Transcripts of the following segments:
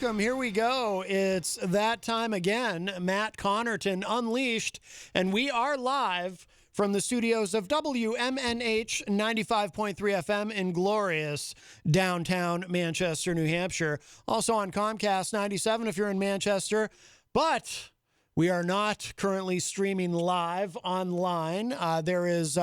welcome. Here we go. It's that time again. Matt Connarton Unleashed, and we are live from the studios of WMNH 95.3 FM in glorious downtown Manchester, New Hampshire. Also on Comcast 97 if you're in Manchester. But we are not currently streaming live online. There is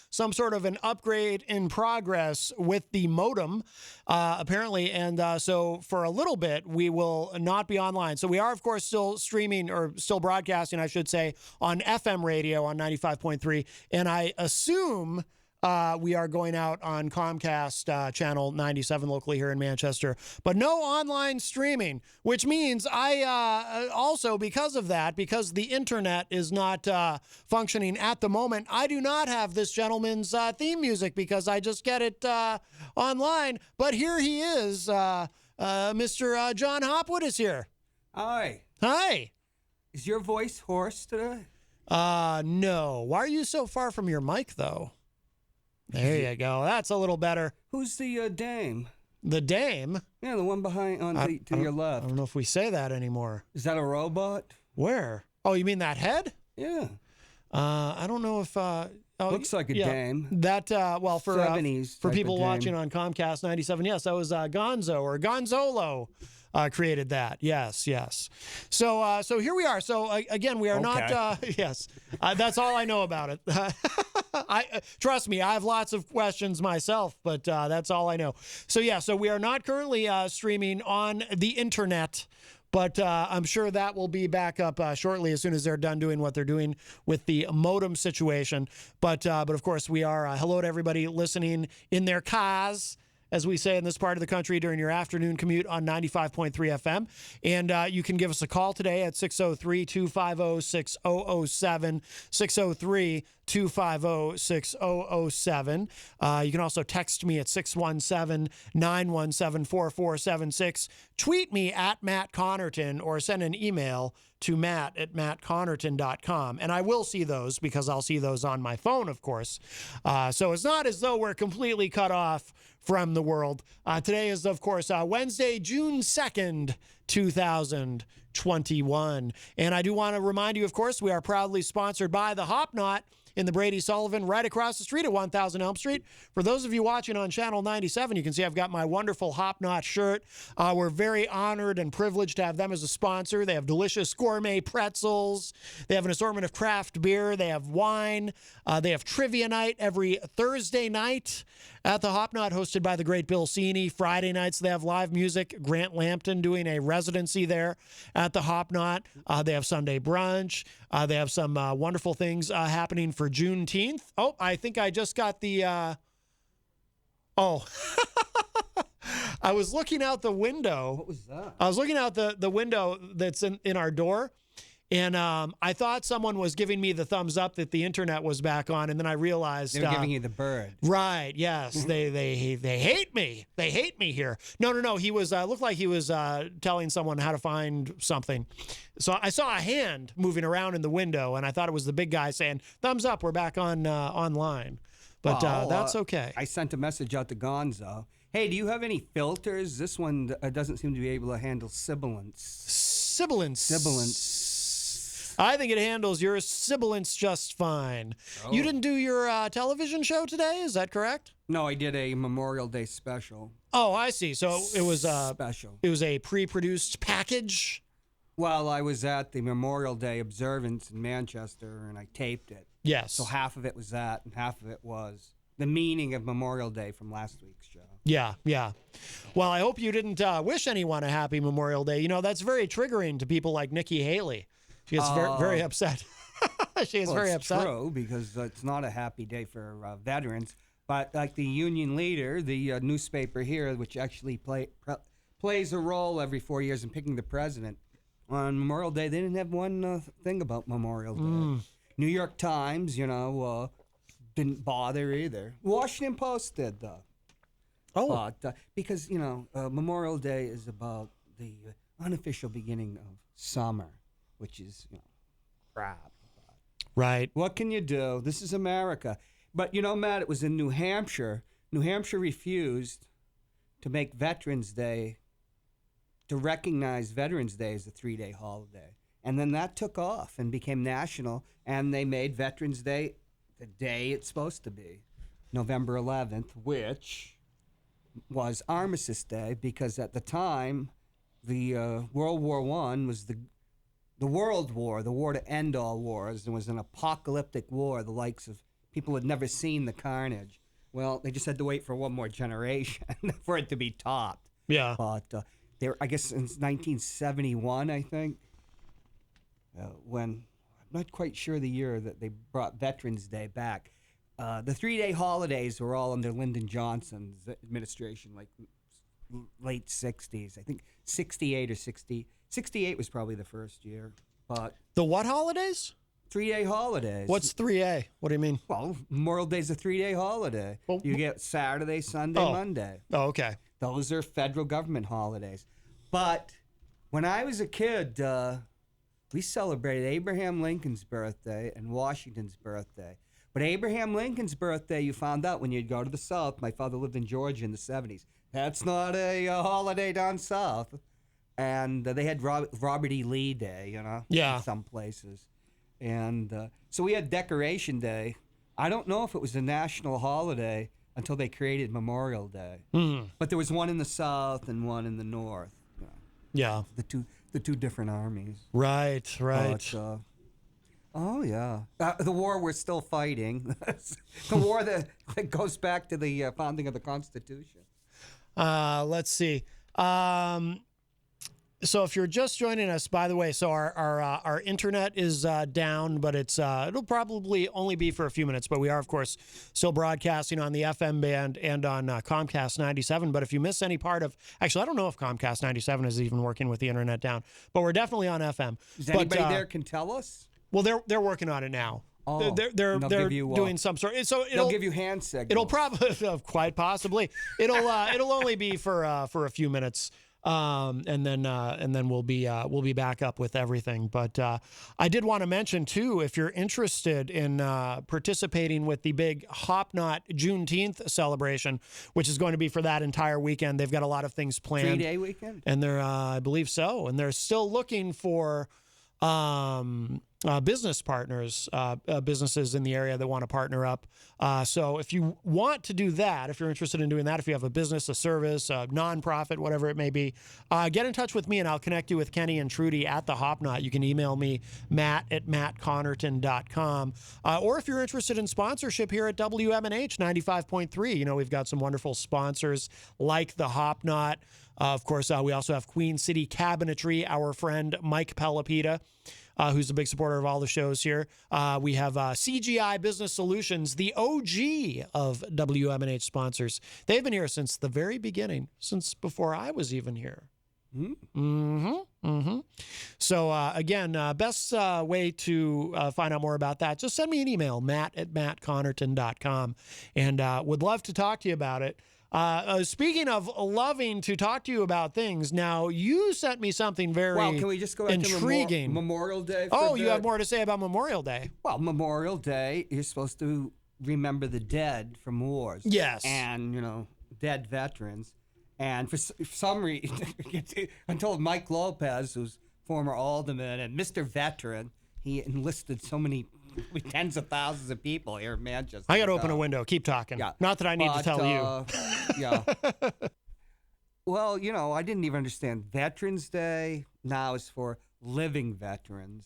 some sort of an upgrade in progress with the modem, apparently. And so for a little bit, we will not be online. So we are, of course, still streaming or still broadcasting, I should say, on FM radio on 95.3. And I assume we are going out on Comcast channel 97 locally here in Manchester, but no online streaming, which means I also, because of that, because the internet is not functioning at the moment, I do not have this gentleman's theme music because I just get it online. But here he is. Mr. John Hopwood is here. Hi. Hi. Is your voice hoarse today? No. Why are you so far from your mic, though? There you go. That's a little better. Who's the dame? The dame? Yeah, the one behind to your left. I don't know if we say that anymore. Is that a robot? Where? Oh, you mean that head? Yeah. I don't know if... Looks like a dame. That, well, for 70s for people watching on Comcast 97, yes, that was Gonzo or Gonzolo. Created that. Yes. So here we are. So again, we are not, yes, that's all I know about it. Trust me, I have lots of questions myself, but that's all I know. So yeah, so we are not currently streaming on the internet, but I'm sure that will be back up shortly as soon as they're done doing what they're doing with the modem situation. But of course, we are, hello to everybody listening in their cars, as we say in this part of the country, during your afternoon commute on 95.3 FM. And you can give us a call today at 603-250-6007, 603-250-6007. You can also text me at 617-917-4476. Tweet me at Matt Connarton or send an email to matt@mattconnerton.com. And I will see those because I'll see those on my phone, of course. So it's not as though we're completely cut off from the world. Today is, of course, Wednesday, June 2nd, 2021. And I do want to remind you, of course, we are proudly sponsored by the Hop Knot in the Brady Sullivan right across the street at 1000 Elm Street. For those of you watching on Channel 97, you can see I've got my wonderful Hop Knot shirt. We're very honored and privileged to have them as a sponsor. They have delicious gourmet pretzels. They have an assortment of craft beer. They have wine. They have trivia night every Thursday night at the Hop Knot, hosted by the great Bill Cini. Friday nights, they have live music. Grant Lampton doing a residency there at the Hop Knot. They have Sunday brunch. They have some wonderful things happening for Juneteenth. Oh, I think I just got the... I was looking out the window. What was that? I was looking out the window that's in our door. And I thought someone was giving me the thumbs up that the internet was back on, and then I realized they're giving you the bird. Right? Yes, they hate me. They hate me here. No. He was looked like he was telling someone how to find something. So I saw a hand moving around in the window, and I thought it was the big guy saying "thumbs up, we're back on online." But that's okay. I sent a message out to Gonzo. Hey, do you have any filters? This one doesn't seem to be able to handle sibilance. Sibilance. I think it handles your sibilance just fine. Oh. You didn't do your television show today, is that correct? No, I did a Memorial Day special. Oh, I see. So it was special. It was a pre-produced package? Well, I was at the Memorial Day observance in Manchester, and I taped it. Yes. So half of it was that, and half of it was the meaning of Memorial Day from last week's show. Yeah. Well, I hope you didn't wish anyone a happy Memorial Day. You know, that's very triggering to people like Nikki Haley. She gets very upset. She is very upset. It's true, because it's not a happy day for veterans. But like the union leader, the newspaper here, which actually plays a role every 4 years in picking the president, on Memorial Day, they didn't have one thing about Memorial Day. New York Times, didn't bother either. Washington Post did, though. Oh. Because, Memorial Day is about the unofficial beginning of summer, which is, crap. Right. What can you do? This is America. But, Matt, it was in New Hampshire. New Hampshire refused to make Veterans Day to recognize Veterans Day as a 3-day holiday. And then that took off and became national, and they made Veterans Day the day it's supposed to be, November 11th, which was Armistice Day, because at the time, the World War I was the World War, the war to end all wars. It was an apocalyptic war, the likes of people had never seen the carnage. Well, they just had to wait for one more generation for it to be topped. Yeah. But I guess in 1971, I think, when, I'm not quite sure the year that they brought Veterans Day back. The 3-day holidays were all under Lyndon Johnson's administration, like late 60s. I think 68 or 60. 68 was probably the first year. But The what holidays? 3-day holidays. What's 3A? What do you mean? Well, Memorial Day's a 3-day holiday. Well, You get Saturday, Sunday, Oh. Monday. Oh, okay. Those are federal government holidays. But when I was a kid, we celebrated Abraham Lincoln's birthday and Washington's birthday. But Abraham Lincoln's birthday, you found out when you'd go to the South. My father lived in Georgia in the 70s. That's not a holiday down south. And they had Robert E. Lee Day, Yeah. in some places. And so we had Decoration Day. I don't know if it was a national holiday until they created Memorial Day. But there was one in the South and one in the North. Yeah. The two different armies. Right. But, oh yeah, the war we're still fighting. The war that goes back to the founding of the Constitution. Let's see. So if you're just joining us, by the way, so our internet is down, but it'll probably only be for a few minutes. But we are, of course, still broadcasting on the FM band and on Comcast 97. But if you miss any part of, actually, I don't know if Comcast 97 is even working with the internet down, but we're definitely on FM. Is anybody there can tell us? Well, they're working on it now. Oh, they're give you, doing some sort. So they'll give you hand signals. It'll probably quite possibly. It'll only be for a few minutes. And then we'll be back up with everything. But I did want to mention too, if you're interested in participating with the big Hop Knot Juneteenth celebration, which is going to be for that entire weekend, they've got a lot of things planned. 3-day weekend, and they're I believe so, and they're still looking for business partners, businesses in the area that want to partner up. So if you want to do that, if you're interested in doing that, if you have a business, a service, a nonprofit, whatever it may be, get in touch with me and I'll connect you with Kenny and Trudy at the Hop Knot. You can email me, matt@mattconnarton.com. Or if you're interested in sponsorship here at WMNH 95.3, we've got some wonderful sponsors like the Hop Knot. Of course, we also have Queen City Cabinetry, our friend Mike Pelopita, who's a big supporter of all the shows here. We have CGI Business Solutions, the OG of WMNH sponsors. They've been here since the very beginning, since before I was even here. So, again, best way to find out more about that, just send me an email, matt@mattconnarton.com, and would love to talk to you about it. Speaking of loving to talk to you about things, now you sent me something very can we just go back intriguing. to Memorial Day? You have more to say about Memorial Day. Well, Memorial Day, you're supposed to remember the dead from wars. Yes. And, dead veterans. And for some reason, until Mike Lopez, who's former alderman and Mr. Veteran, he enlisted so many tens of thousands of people here in Manchester. I got to open a window. Keep talking. Yeah. Not that I need to tell you. Yeah. Well, I didn't even understand Veterans Day now is for living veterans.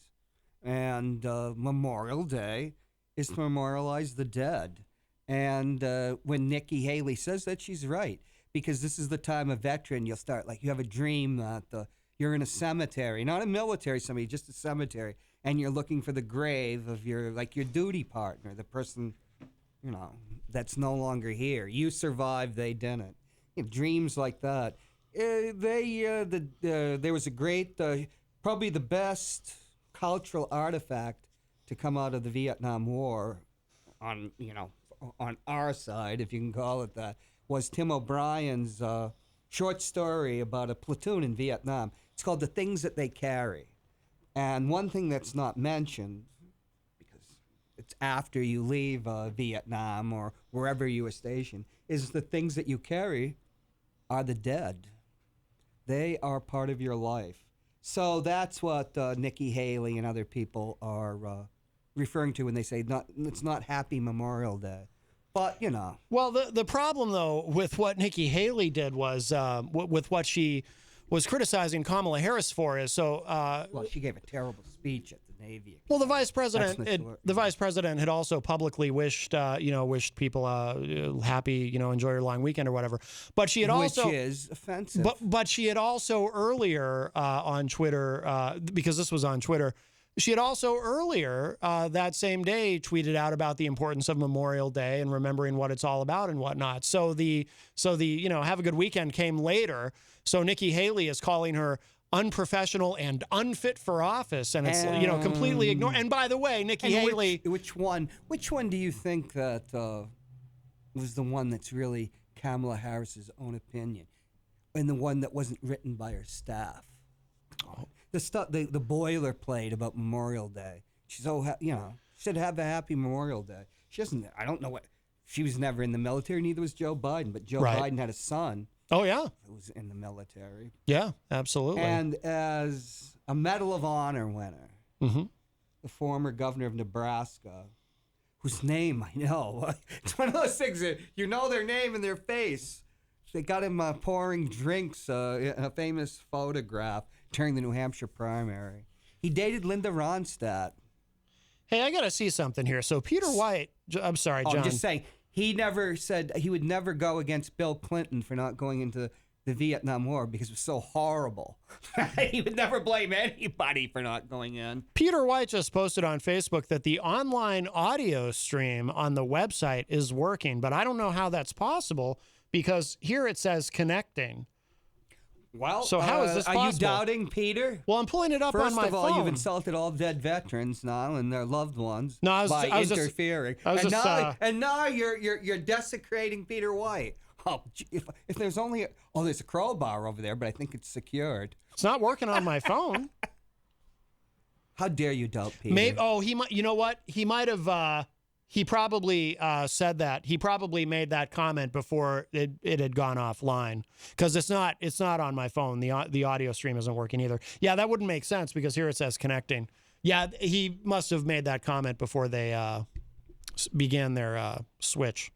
And Memorial Day is to memorialize the dead. And when Nikki Haley says that, she's right. Because this is the time a veteran, you'll start, you have a dream that you're in a cemetery, not a military cemetery, just a cemetery. And you're looking for the grave of your duty partner, the person, that's no longer here. You survived, they didn't. Dreams like that. There was a great, probably the best cultural artifact to come out of the Vietnam War on our side, if you can call it that, was Tim O'Brien's short story about a platoon in Vietnam. It's called The Things That They Carry. And one thing that's not mentioned, because it's after you leave Vietnam or wherever you were stationed, is the things that you carry are the dead. They are part of your life. So that's what Nikki Haley and other people are referring to when they say it's not Happy Memorial Day. But, you know. Well, the problem, though, with what Nikki Haley did was with what she was criticizing Kamala Harris for is well, she gave a terrible speech at the Navy. Well, the vice president had also publicly wished people happy, enjoy your long weekend or whatever. But she had also, which is offensive. But she had also earlier on Twitter, because this was on Twitter, she had also earlier that same day tweeted out about the importance of Memorial Day and remembering what it's all about and whatnot. So the have a good weekend came later. So Nikki Haley is calling her unprofessional and unfit for office, and it's completely ignored. And by the way, Nikki Haley, which one do you think that was the one that's really Kamala Harris's own opinion, and the one that wasn't written by her staff? The stuff, the boilerplate about Memorial Day. She's should have a happy Memorial Day. She doesn't. I don't know what. She was never in the military. Neither was Joe Biden. But Joe Biden had a son. Oh yeah, who was in the military. Yeah, absolutely. And as a Medal of Honor winner, the former governor of Nebraska, whose name I know. It's one of those things that you know their name and their face. They got him pouring drinks in a famous photograph during the New Hampshire primary. He dated Linda Ronstadt. Hey, I got to see something here. So Peter White, I'm sorry, John. I'm just saying, he never said he would never go against Bill Clinton for not going into the Vietnam War because it was so horrible. He would never blame anybody for not going in. Peter White just posted on Facebook that the online audio stream on the website is working, but I don't know how that's possible because here it says connecting. Well, so how is this possible? Are you doubting Peter? Well, I'm pulling it up on my phone. First of all, you've insulted all dead veterans now and their loved ones by interfering. And now you're desecrating Peter White. Oh, if there's only there's a crowbar over there, but I think it's secured. It's not working on my phone. How dare you doubt Peter? He might. You know what? He might have. He probably said that. He probably made that comment before it had gone offline because it's not on my phone. The audio stream isn't working either. Yeah, that wouldn't make sense because here it says connecting. Yeah, he must have made that comment before they began their switch.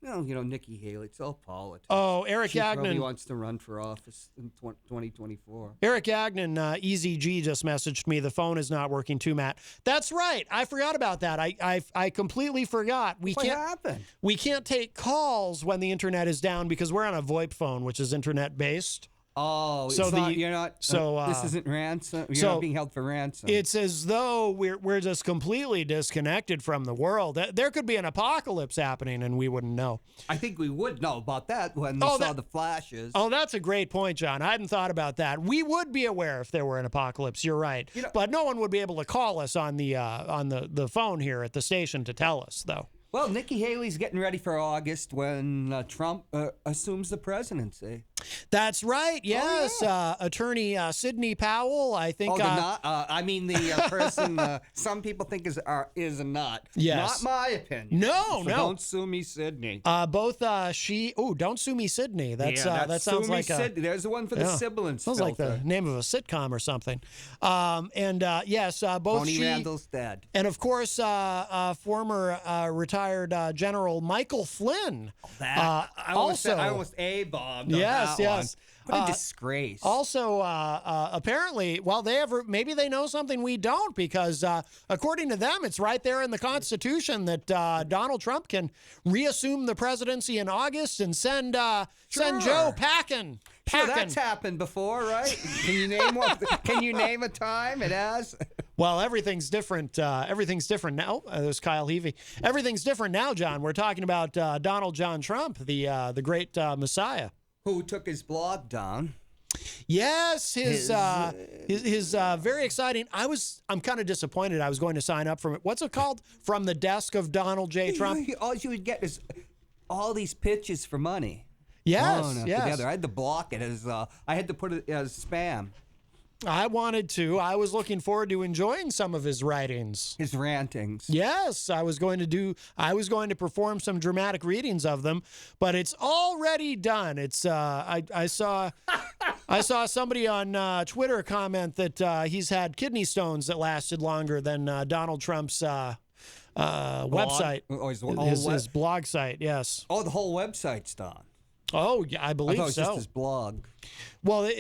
Nikki Haley, it's all politics. Oh, Eric she Gagnon probably wants to run for office in 2024. Eric Gagnon, EZG just messaged me. The phone is not working too, Matt. That's right. I forgot about that. I completely forgot. What happened? We can't take calls when the internet is down because we're on a VoIP phone, which is internet based. Oh, so this isn't ransom. You're not being held for ransom. It's as though we're just completely disconnected from the world. There could be an apocalypse happening, and we wouldn't know. I think we would know about that when we saw the flashes. Oh, that's a great point, John. I hadn't thought about that. We would be aware if there were an apocalypse. You're right, but no one would be able to call us on the phone here at the station to tell us, though. Well, Nikki Haley's getting ready for August when Trump assumes the presidency. That's right. Yes, Attorney Sidney Powell. I think. The person some people think is not. Yes. Not my opinion. No. Don't sue me, Sidney. Don't sue me, Sidney. That sounds like Sidney. There's the one for the sibilance. Sounds like the name of a sitcom or something. Yes, both Tony Randall's dead, and of course, former retired General Michael Flynn. I almost A-bombed. Yes. What a disgrace. Also, apparently, maybe they know something we don't because according to them, it's right there in the Constitution that Donald Trump can reassume the presidency in August and send Joe packing. Sure, that's happened before, right? Can you name one? Can you name a time it has? Well, everything's different. Everything's different now. There's Kyle Heavey. Everything's different now, John. We're talking about Donald John Trump, the great Messiah. Who took his blog down? Yes, his very exciting. I'm kind of disappointed. I was going to sign up for it. What's it called? From the Desk of Donald J. Trump. All you would get is all these pitches for money. Yes. Together. I had to block it as I had to put it as spam. I wanted to. I was looking forward to enjoying some of his writings. His rantings. Yes, I was going to perform some dramatic readings of them, but it's already done. It's I saw somebody on Twitter comment that he's had kidney stones that lasted longer than Donald Trump's website. Oh, his blog site, yes. Oh, the whole website's done. Oh, yeah, I believe I thought it was so. just his blog. Well,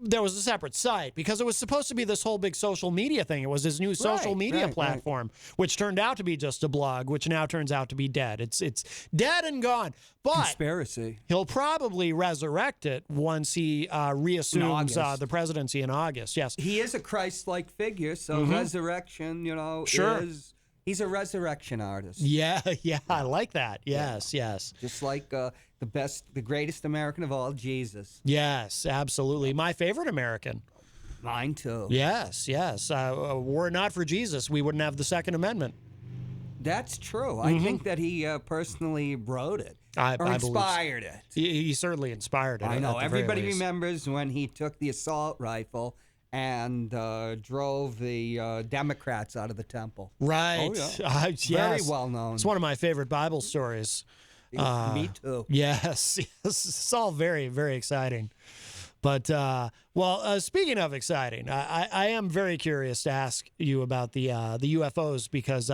there was a separate site because it was supposed to be this whole big social media thing. It was his new social media platform, which turned out to be just a blog, which now turns out to be dead. It's dead and gone. But Conspiracy. he'll probably resurrect it once he reassumes the presidency in August. Yes, He is a Christ-like figure, so resurrection, Sure. he's a resurrection artist. yeah, I like that. Yes, yes. Just like the greatest American of all, Jesus. Yes, absolutely. My favorite American. Mine too. Yes, yes. Were it not for Jesus, we wouldn't have the Second Amendment. That's true. I think that he personally wrote it I believe inspired it. He certainly inspired it. I know. at the very Everybody least. remembers when he took the assault rifle and drove the Democrats out of the temple. Right. Oh, yeah. Yes. Very well known. It's one of my favorite Bible stories. Me too. Yes, yes. It's all very, very exciting. But, speaking of exciting, I am very curious to ask you about the UFOs because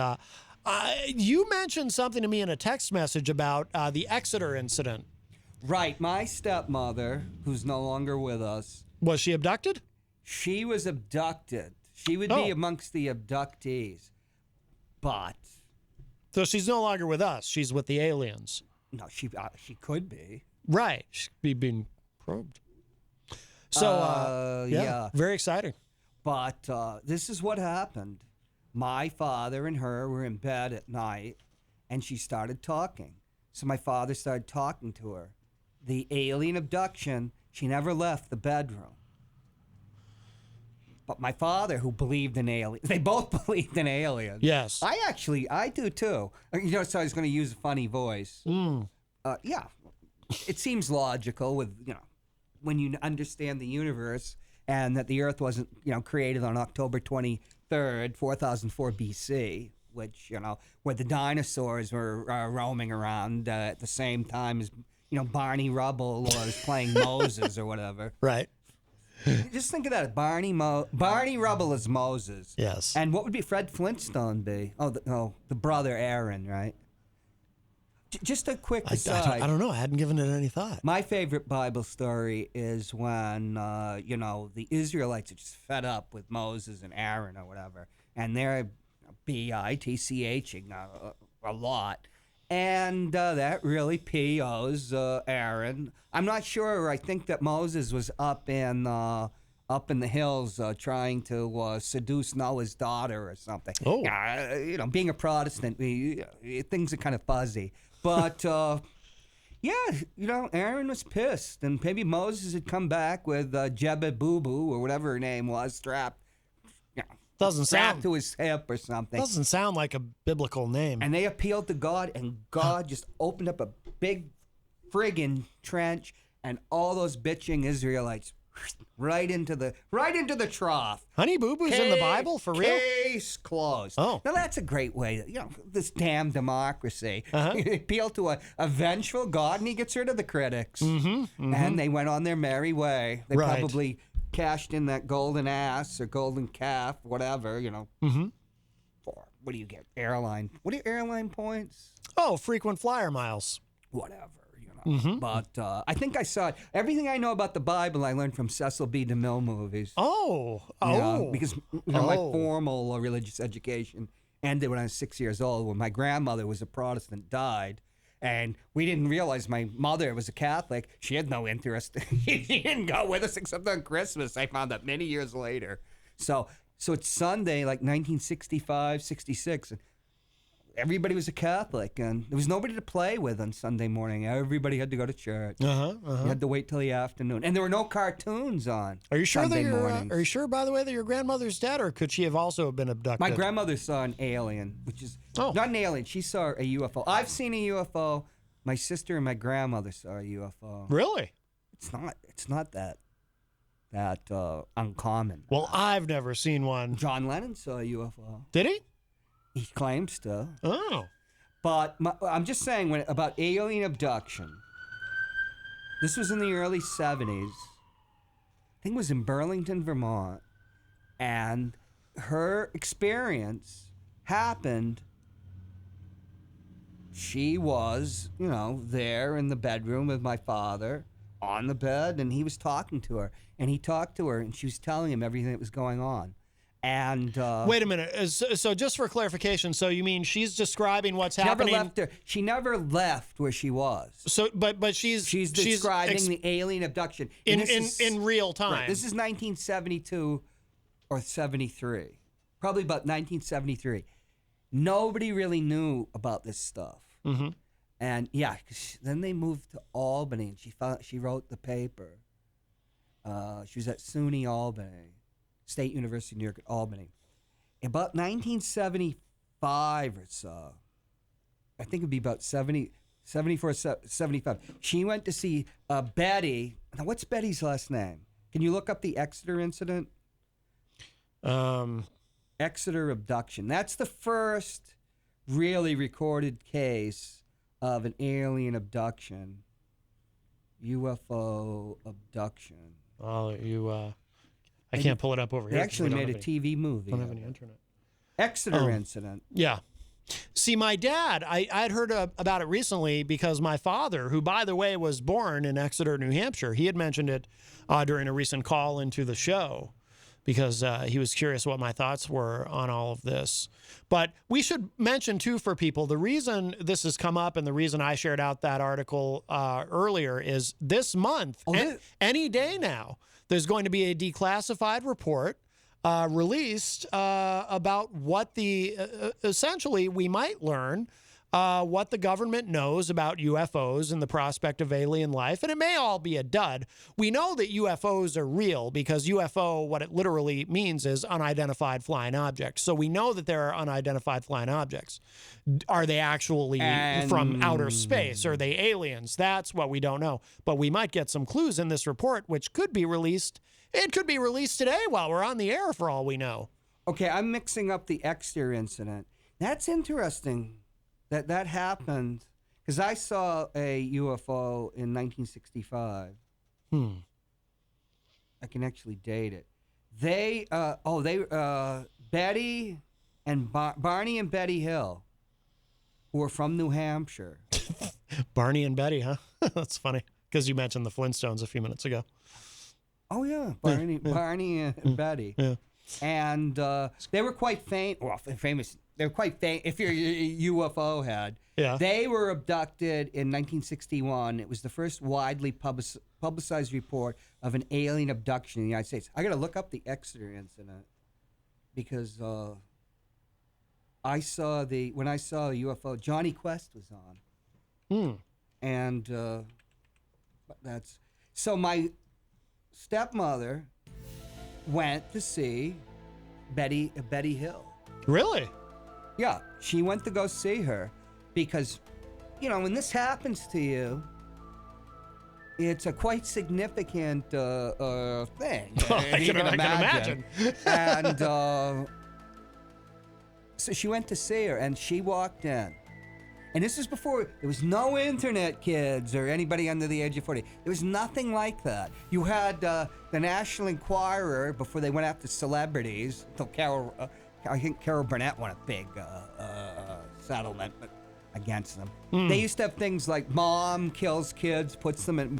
you mentioned something to me in a text message about the Exeter incident. Right. My stepmother, who's no longer with us, Was she abducted? she was abducted. She would be amongst the abductees. But, So she's no longer with us. She's with the aliens. no, she could be. Right. She's being probed. So, yeah. very exciting. But this is what happened. My father and her were in bed at night, and she started talking. So my father started talking to her. The alien abduction, she never left the bedroom. But my father, who believed in aliens, they both believed in aliens. Yes. I do too. So I was going to use a funny voice. Yeah, it seems logical with, when you understand the universe and that the Earth wasn't, created on October 23rd, 4004 BC, which, where the dinosaurs were roaming around at the same time as, Barney Rubble was playing Moses or whatever. Right. Just think of that. Barney Rubble is Moses. Yes. And what would be Fred Flintstone be? The brother Aaron, right? Just a quick aside. I don't know. I hadn't given it any thought. My favorite Bible story is when, the Israelites are just fed up with Moses and Aaron or whatever, and they're bitching a lot. And that really POs Aaron. I'm not sure. I think that Moses was up in the hills trying to seduce Noah's daughter or something. Oh. Being a Protestant, things are kind of fuzzy. But, Aaron was pissed. And maybe Moses had come back with Jebba Boo Boo or whatever her name was, strapped Doesn't to his hip or something. Doesn't sound like a biblical name. And they appealed to God, and God just opened up a big friggin' trench, and all those bitching Israelites right into the trough. Honey Boo Boo's in the Bible for real? Case closed. Oh. Now that's a great way to, this damn democracy. Appeal to a vengeful God, and he gets rid of the critics. And they went on their merry way. They Right. probably cashed in that golden ass or golden calf, whatever, For, what do you get? What are airline points? Oh, frequent flyer miles. Whatever. But I think I saw it. Everything I know about the Bible, I learned from Cecil B. DeMille movies. Because my formal religious education ended when I was 6 years old, when my grandmother was a Protestant, died. And we didn't realize my mother was a Catholic. She had no interest. She didn't go with us except on Christmas. I found out many years later. So it's Sunday, like 1965, 66. And everybody was a Catholic, and there was nobody to play with on Sunday morning. Everybody had to go to church. You had to wait till the afternoon, and there were no cartoons on. Are you sure Sunday that mornings. Are you sure, by the way, that your grandmother's dead, or could she have also been abducted? My grandmother saw an alien, which is not an alien. She saw a UFO. I've seen a UFO. My sister and my grandmother saw a UFO. Really? It's not that. that uncommon. Well, I've never seen one. John Lennon saw a UFO. Did he? He claims to. Oh. But I'm just saying about alien abduction. This was in the early 70s. I think it was in Burlington, Vermont. And her experience happened. She was, there in the bedroom with my father on the bed, and he was talking to her. And he talked to her, and she was telling him everything that was going on. And wait a minute. So just for clarification, so you mean she's describing what's happening? She never left where she was. So, but she's describing the alien abduction in real time. Right, this is 1972 or 73, probably about 1973. Nobody really knew about this stuff. Mm-hmm. And yeah, 'cause then they moved to Albany, and she wrote the paper. She was at SUNY Albany, State University of New York at Albany. About 1975 or so, I think it'd be about 74, 75. She went to see Betty. Now, what's Betty's last name? Can you look up the Exeter incident? Exeter abduction. That's the first really recorded case of an alien abduction. UFO abduction. Oh, I can't pull it up over here. They actually made a TV movie. Don't have any internet. Exeter incident. Yeah. See, my dad, I'd heard about it recently because my father, who, by the way, was born in Exeter, New Hampshire, he had mentioned it during a recent call into the show because he was curious what my thoughts were on all of this. But we should mention, too, for people, the reason this has come up and the reason I shared out that article earlier is this month, any day now, there's going to be a declassified report released about what essentially we might learn what the government knows about UFOs and the prospect of alien life. And it may all be a dud. We know that UFOs are real because UFO, what it literally means is unidentified flying objects. So we know that there are unidentified flying objects. Are they actually from outer space? Are they aliens? That's what we don't know. But we might get some clues in this report, which could be released. It could be released today while we're on the air for all we know. Okay, I'm mixing up the Exeter incident. That's interesting that happened because I saw a UFO in 1965. I can actually date it. Betty and Barney and Betty Hill, who were from New Hampshire. Barney and Betty, huh? That's funny because you mentioned the Flintstones a few minutes ago. Oh yeah, Barney and Betty. Yeah. And they were quite famous. They were quite famous. If you're a UFO head, yeah. They were abducted in 1961. It was the first widely publicized report of an alien abduction in the United States. I got to look up the Exeter incident because when I saw the UFO, Johnny Quest was on. And that's so my stepmother went to see Betty Hill. Really? Yeah, she went to go see her because, when this happens to you, it's a quite significant thing. I can imagine. And so she went to see her, and she walked in. And this is before, there was no internet, kids, or anybody under the age of 40. There was nothing like that. You had the National Enquirer before they went after celebrities, until I think Carol Burnett won a big settlement against them. They used to have things like mom kills kids, cooks them in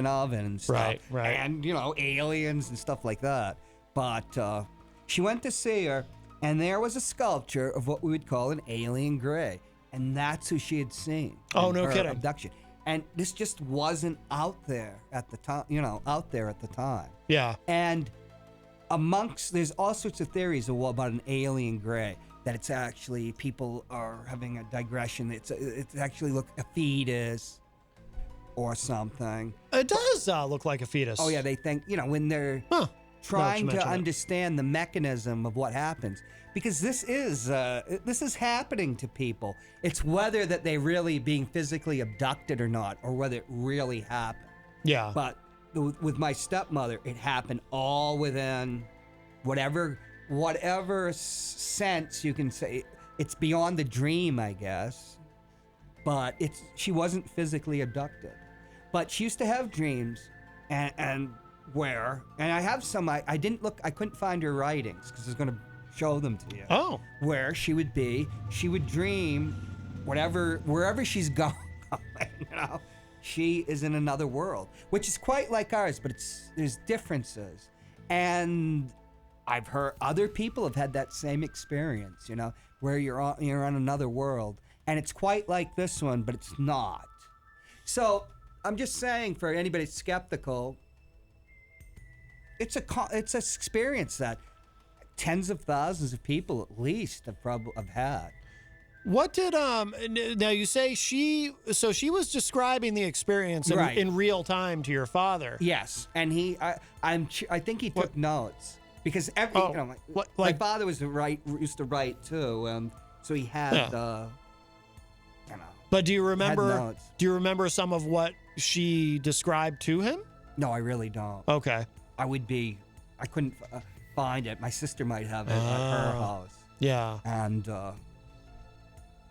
ovens and stuff. Right. And, aliens and stuff like that. But she went to see her, and there was a sculpture of what we would call an alien gray. And that's who she had seen. Oh, no kidding. Abduction. And this just wasn't out there at the time, Yeah. And there's all sorts of theories about an alien gray, that it's actually, people are having a digression. It's actually a fetus or something. It does look like a fetus. Oh, yeah, they think, when they're trying to understand the mechanism of what happens. Because this is happening to people. It's whether that they really being physically abducted or not, or whether it really happened. Yeah. But with my stepmother, it happened all within whatever sense you can say. It's beyond the dream, I guess. But she wasn't physically abducted. But she used to have dreams, and I have some. I didn't look. I couldn't find her writings because I was going to show them to you. Oh. Where she would dream, wherever she's going. You know, she is in another world, which is quite like ours, but there's differences. And I've heard other people have had that same experience. You know, where you're on another world, and it's quite like this one, but it's not. So I'm just saying, for anybody skeptical, it's a experience that tens of thousands of people at least have had. What did now you say she was describing the experience in real time to your father? Yes, and I think he took notes because my father used to write too, so he had But do you remember some of what she described to him? No, I really don't. Okay. I couldn't find it. My sister might have it at her house. Yeah. And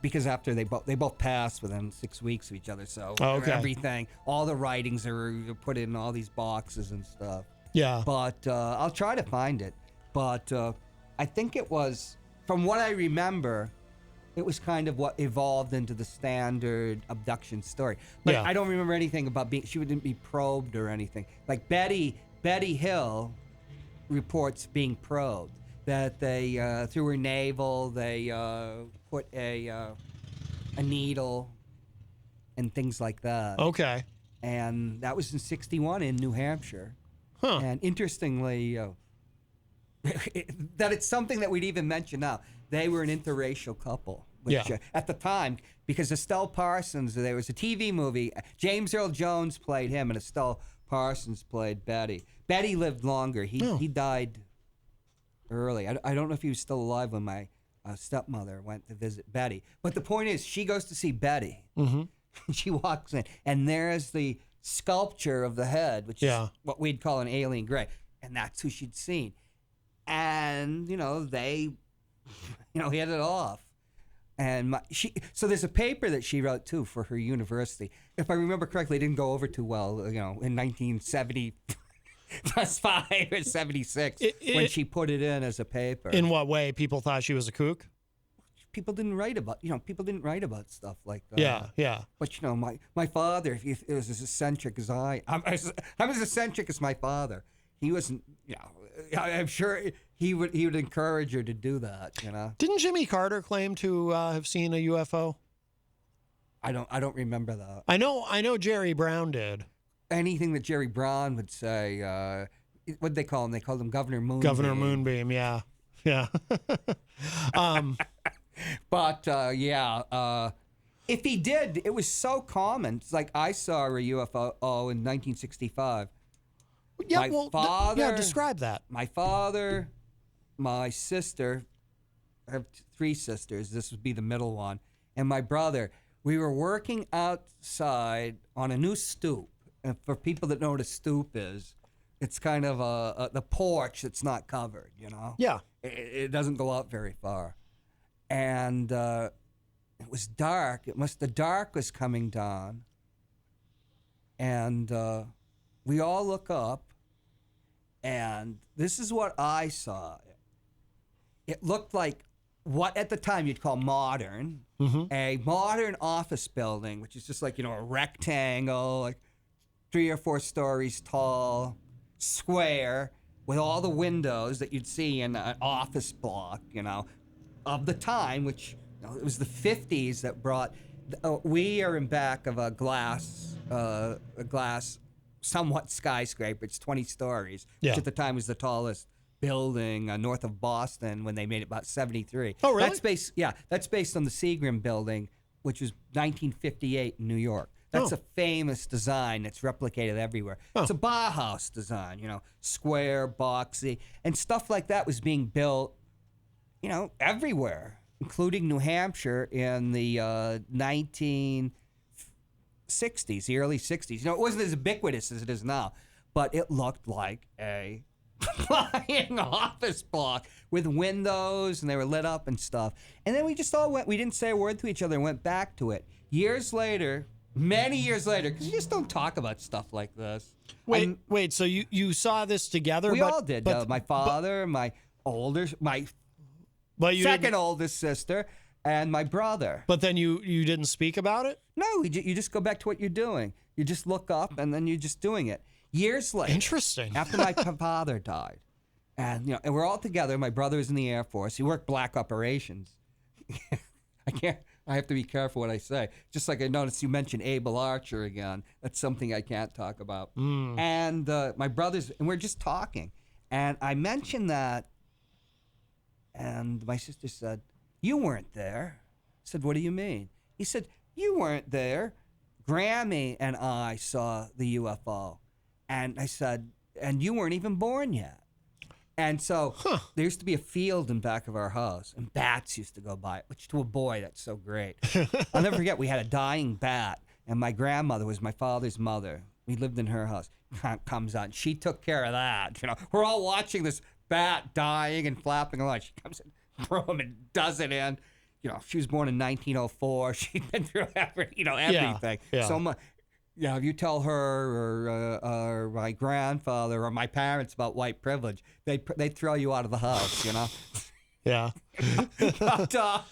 because after they both passed within 6 weeks of each other, so everything, all the writings are put in all these boxes and stuff. Yeah. But I'll try to find it. But I think it was, from what I remember, it was kind of what evolved into the standard abduction story. But I don't remember anything about she didn't be probed or anything. Like Betty Hill reports being probed, that they through her navel they put a needle and things like that. Okay. And that was in '61 in New Hampshire. Huh. And interestingly, that it's something that we'd even mention now. They were an interracial couple. Which, at the time, because Estelle Parsons, there was a TV movie, James Earl Jones played him, and Estelle Parsons played Betty. Betty lived longer. He died early. I don't know if he was still alive when my stepmother went to visit Betty. But the point is, she goes to see Betty. Mm-hmm. She walks in, and there's the sculpture of the head, which is what we'd call an alien gray. And that's who she'd seen. And, they, hit it off. And so there's a paper that she wrote too for her university. If I remember correctly, it didn't go over too well, in 1970 plus 5 or 76 when she put it in as a paper. In what way? People thought she was a kook? People didn't write about, stuff like that. Yeah. But my father, he was as eccentric as I'm as eccentric as my father. He wasn't, I'm sure he would encourage her to do that, Didn't Jimmy Carter claim to have seen a UFO? I don't remember that. I know Jerry Brown did. Anything that Jerry Brown would say, what'd they call him? They called him Governor Moonbeam. Governor Moonbeam, yeah. But if he did, it was so common. It's like I saw a UFO in 1965. Yeah, describe that. My father, my sister, I have 3 sisters. This would be the middle one. And my brother. We were working outside on a new stoop. And for people that know what a stoop is, it's kind of the porch that's not covered, Yeah. It doesn't go out very far. And it was dark. The dark was coming down. And we all look up. And this is what I saw. It looked like what at the time you'd call modern, a modern office building, which is just like, a rectangle, like 3 or 4 stories tall, square, with all the windows that you'd see in an office block, of the time, which it was the 50s that brought, we are in back of a glass somewhat skyscraper. It's 20 stories, which at the time was the tallest building north of Boston when they made it about 73. Oh, really? That's based on the Seagram building, which was 1958 in New York. That's a famous design that's replicated everywhere. It's a Bauhaus design, square, boxy, and stuff like that was being built, everywhere, including New Hampshire in the 1960s, the early 60s. It wasn't as ubiquitous as it is now. but it looked like a flying office block with windows, and they were lit up and stuff. And then we just all went. We didn't say a word to each other and went back to it. Years later, many years later, because you just don't talk about stuff like this. Wait. So you saw this together? We all did. My father, my second oldest sister, and my brother. But then you didn't speak about it? No, you just go back to what you're doing. You just look up, and then you're just doing it. Years later, interesting. After my father died, and and we're all together. My brother was in the Air Force. He worked black operations. I have to be careful what I say. Just like I noticed you mentioned Abel Archer again. That's something I can't talk about. And my brothers, and we're just talking. And I mentioned that, and my sister said, "You weren't there." I said, "What do you mean?" He said, "You weren't there. Grammy and I saw the UFO." And I said, "And you weren't even born yet." And so there used to be a field in back of our house, and bats used to go by it, which to a boy, that's so great. I'll never forget, we had a dying bat, and my grandmother was my father's mother. We lived in her house. Comes out, and she took care of that. We're all watching this bat dying and flapping along. She comes in, boom, and does it in. She was born in 1904. She'd been through everything. Yeah. So much. If you tell her or my grandfather or my parents about white privilege, they throw you out of the house, Yeah. But,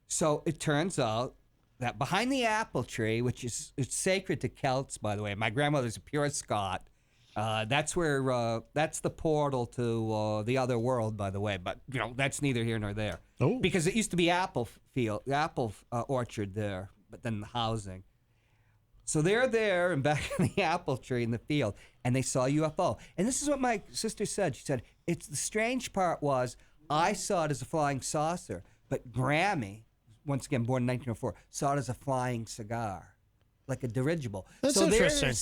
so it turns out that behind the apple tree, which it's sacred to Celts, by the way, my grandmother's a pure Scot. That's where that's the portal to the other world, by the way. But that's neither here nor there. Oh. Because it used to be apple orchard there. But then the housing. So they're there and back in the apple tree in the field, and they saw a UFO. And this is what my sister said. She said, "It's the strange part was I saw it as a flying saucer, but Grammy, once again born in 1904, saw it as a flying cigar, like a dirigible." That's so interesting.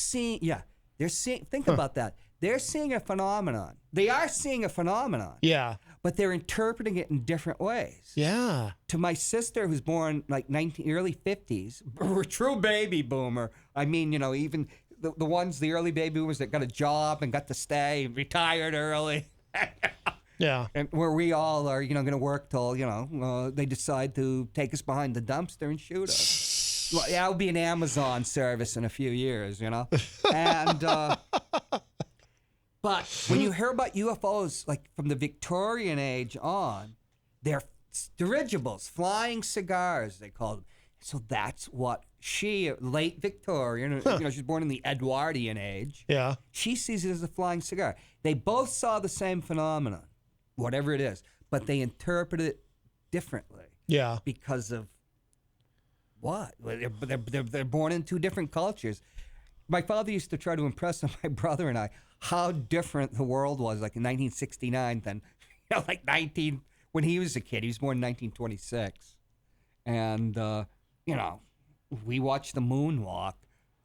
They're seeing. Think about that. They're seeing a phenomenon. They are seeing a phenomenon. Yeah. But they're interpreting it in different ways. Yeah. To my sister, who's born like early 50s, a true baby boomer. I mean, even the early baby boomers that got a job and got to stay, retired early. Yeah. And where we all are, going to work till, they decide to take us behind the dumpster and shoot us. Well, yeah, it'll be an Amazon service in a few years, And... But when you hear about UFOs, like from the Victorian age on, they're dirigibles, flying cigars, they call them. So that's what she, late Victorian, she's born in the Edwardian age. Yeah. She sees it as a flying cigar. They both saw the same phenomenon, whatever it is, but they interpret it differently. Yeah. Because of what? They're born in two different cultures. My father used to try to impress on my brother and I how different the world was, like in 1969 than, when he was a kid. He was born in 1926. And, we watched the moonwalk.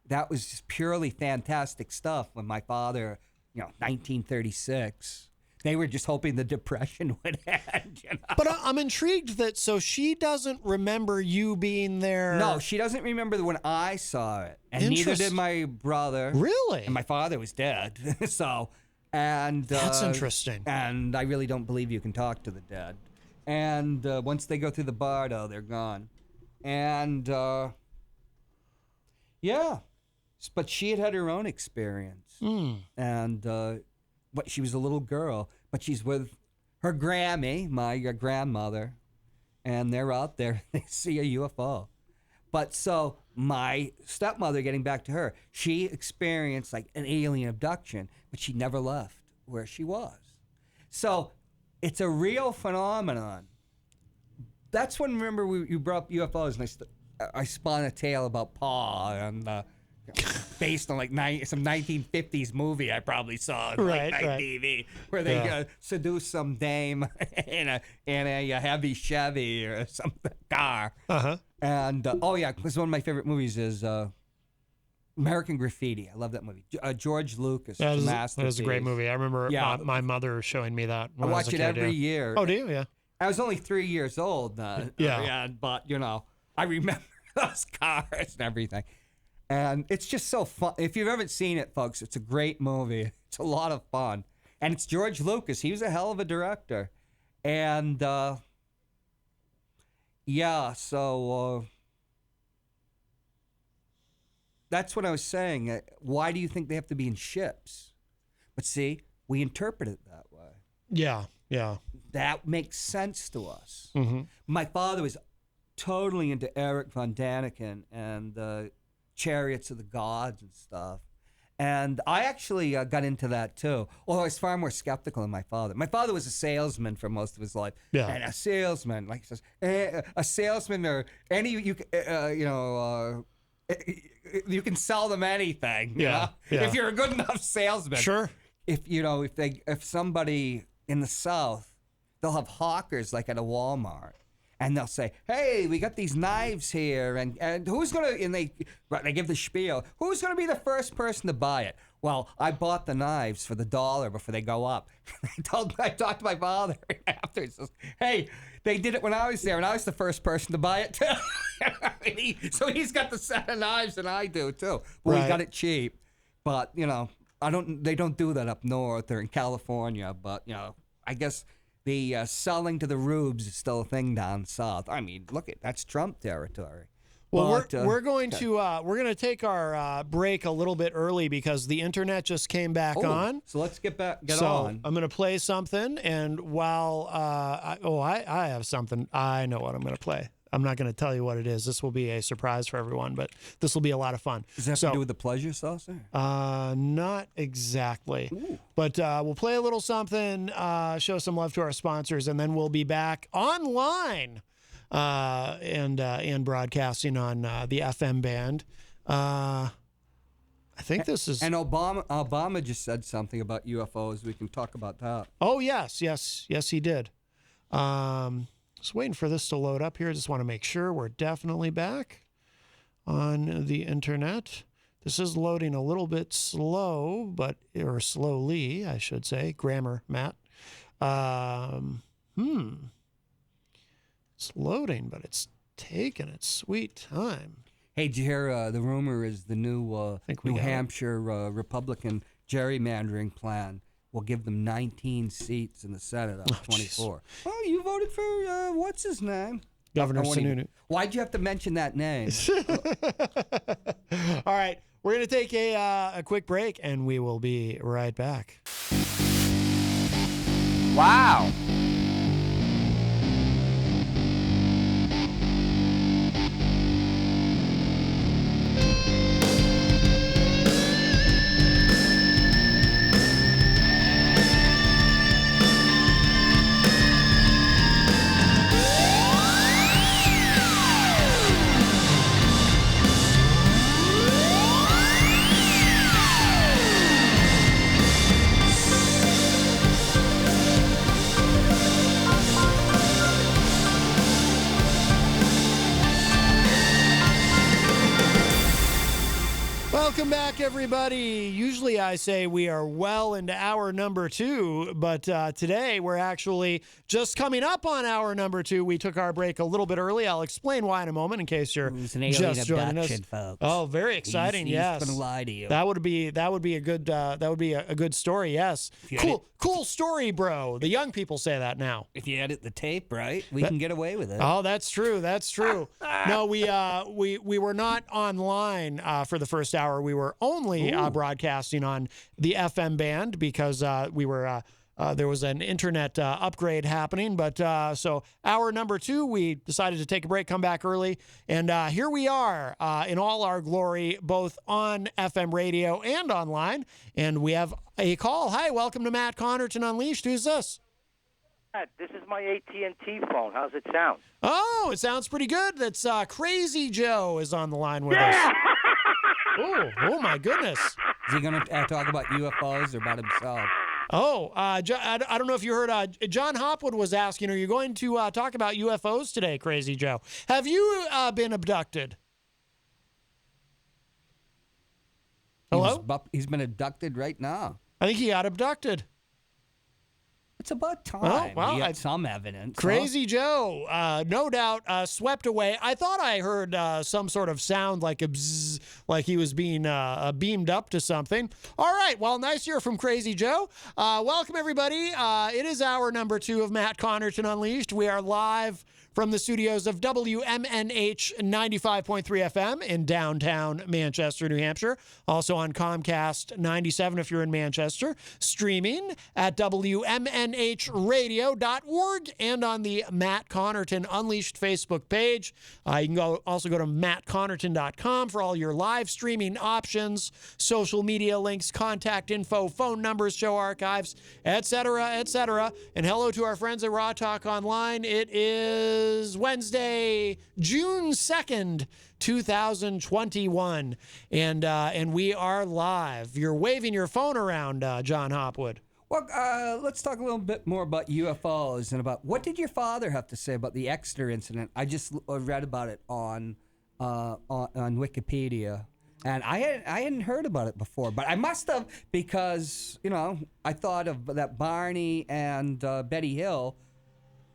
That was just purely fantastic stuff when my father, 1936. They were just hoping the Depression would end. But I'm intrigued that, so she doesn't remember you being there. No, she doesn't remember when I saw it. And neither did my brother. Really? And my father was dead. That's interesting. And I really don't believe you can talk to the dead. And once they go through the bardo, they're gone. And, yeah. But she had her own experience. And, but she was a little girl, but she's with her Grammy, my grandmother, and they're out there. They see a UFO. But so my stepmother, getting back to her, she experienced like an alien abduction, but she never left where she was. So it's a real phenomenon. That's when, remember, you brought up UFOs, and I spun a tale about Pa and based on some 1950s movie I probably saw on night TV, where they seduce some dame in a heavy Chevy or some car. And because one of my favorite movies is American Graffiti. I love that movie. George Lucas, masterpiece. That was a great movie. I remember my mother showing me that. I watch it every year. Oh, do you? Yeah. I was only 3 years old. But I remember those cars and everything. And it's just so fun. If you've ever seen it, folks, it's a great movie. It's a lot of fun. And it's George Lucas. He was a hell of a director. And, so that's what I was saying. Why do you think they have to be in ships? But see, we interpret it that way. Yeah. That makes sense to us. Mm-hmm. My father was totally into Eric von Daniken and the Chariots of the Gods and stuff. And I actually got into that too. Although I was far more skeptical than my father. My father was a salesman for most of his life. Yeah. And a salesman, like he says, a salesman or any you can sell them anything. You know? If you're a good enough salesman. Sure. If somebody in the South, they'll have hawkers like at a Walmart. And they'll say, "Hey, we got these knives here, and who's gonna?" And they give the spiel. Who's gonna be the first person to buy it? Well, I bought the knives for $1 before they go up. I talked to my father after. He says, "Hey, they did it when I was there, and I was the first person to buy it too." So he's got the set of knives, and I do too. Well, we got it cheap, but they don't do that up north or in California. But I guess. The selling to the rubes is still a thing down south. I mean, that's Trump territory. Well, we're going to take our break a little bit early because the internet just came back on. So let's get on. So I'm going to play something, and while I have something, I know what I'm going to play. I'm not going to tell you what it is. This will be a surprise for everyone, but this will be a lot of fun. Does that have to do with the pleasure saucer? Not exactly. Ooh. But we'll play a little something, show some love to our sponsors, and then we'll be back online and broadcasting on the FM band. I think this is... And Obama just said something about UFOs. We can talk about that. Oh, yes, he did. Just waiting for this to load up here. Just want to make sure we're definitely back on the internet. This is loading a little bit slow, or slowly, I should say. Grammar, Matt. It's loading, but it's taking its sweet time. Hey, did you hear the rumor is the new New Hampshire Republican gerrymandering plan will give them 19 seats in the Senate out of 24. Oh, you voted for, what's his name? Governor Sununu. Why'd you have to mention that name? All right, we're going to take a quick break, and we will be right back. Wow. Welcome back, everybody. Usually I say we are well into hour number 2, but today we're actually just coming up on hour number 2. We took our break a little bit early. I'll explain why in a moment in case you're just joining us. Folks. Oh, very exciting! Yes, he's gonna lie to you. That would be a good story. Yes, cool story, bro. The young people say that now. If you edit the tape right, we can get away with it. Oh, that's true. That's true. No, we were not online for the first hour. We were only broadcasting on the FM band because we were there was an internet upgrade happening. But so hour number 2, we decided to take a break, come back early, and here we are in all our glory, both on FM radio and online. And we have a call. Hi, welcome to Matt Connarton Unleashed. Who's this? This is my AT&T phone. How's it sound? Oh, it sounds pretty good. That's Crazy Joe is on the line with us. Oh my goodness. Is he going to talk about UFOs or about himself? Oh, I don't know if you heard, John Hopwood was asking, are you going to talk about UFOs today, Crazy Joe? Have you been abducted? Hello? He's been abducted right now. I think he got abducted. It's about time. well, we got some evidence. Crazy Joe, no doubt, swept away. I thought I heard some sort of sound like a bzzz, like he was being beamed up to something. All right, well, nice hear from Crazy Joe. Welcome, everybody. It is hour number 2 of Matt Connarton Unleashed. We are live from the studios of WMNH 95.3 FM in downtown Manchester, New Hampshire. Also on Comcast 97 if you're in Manchester. Streaming at WMNHradio.org and on the Matt Connarton Unleashed Facebook page. You can also go to mattconnerton.com for all your live streaming options, social media links, contact info, phone numbers, show archives, etc., etc. And hello to our friends at Raw Talk Online. It is Wednesday, June 2nd, 2021, and we are live. You're waving your phone around, John Hopwood. Well, let's talk a little bit more about UFOs and about what did your father have to say about the Exeter incident? I just read about it on Wikipedia. And I hadn't heard about it before, but I must have because, I thought of that Barney and Betty Hill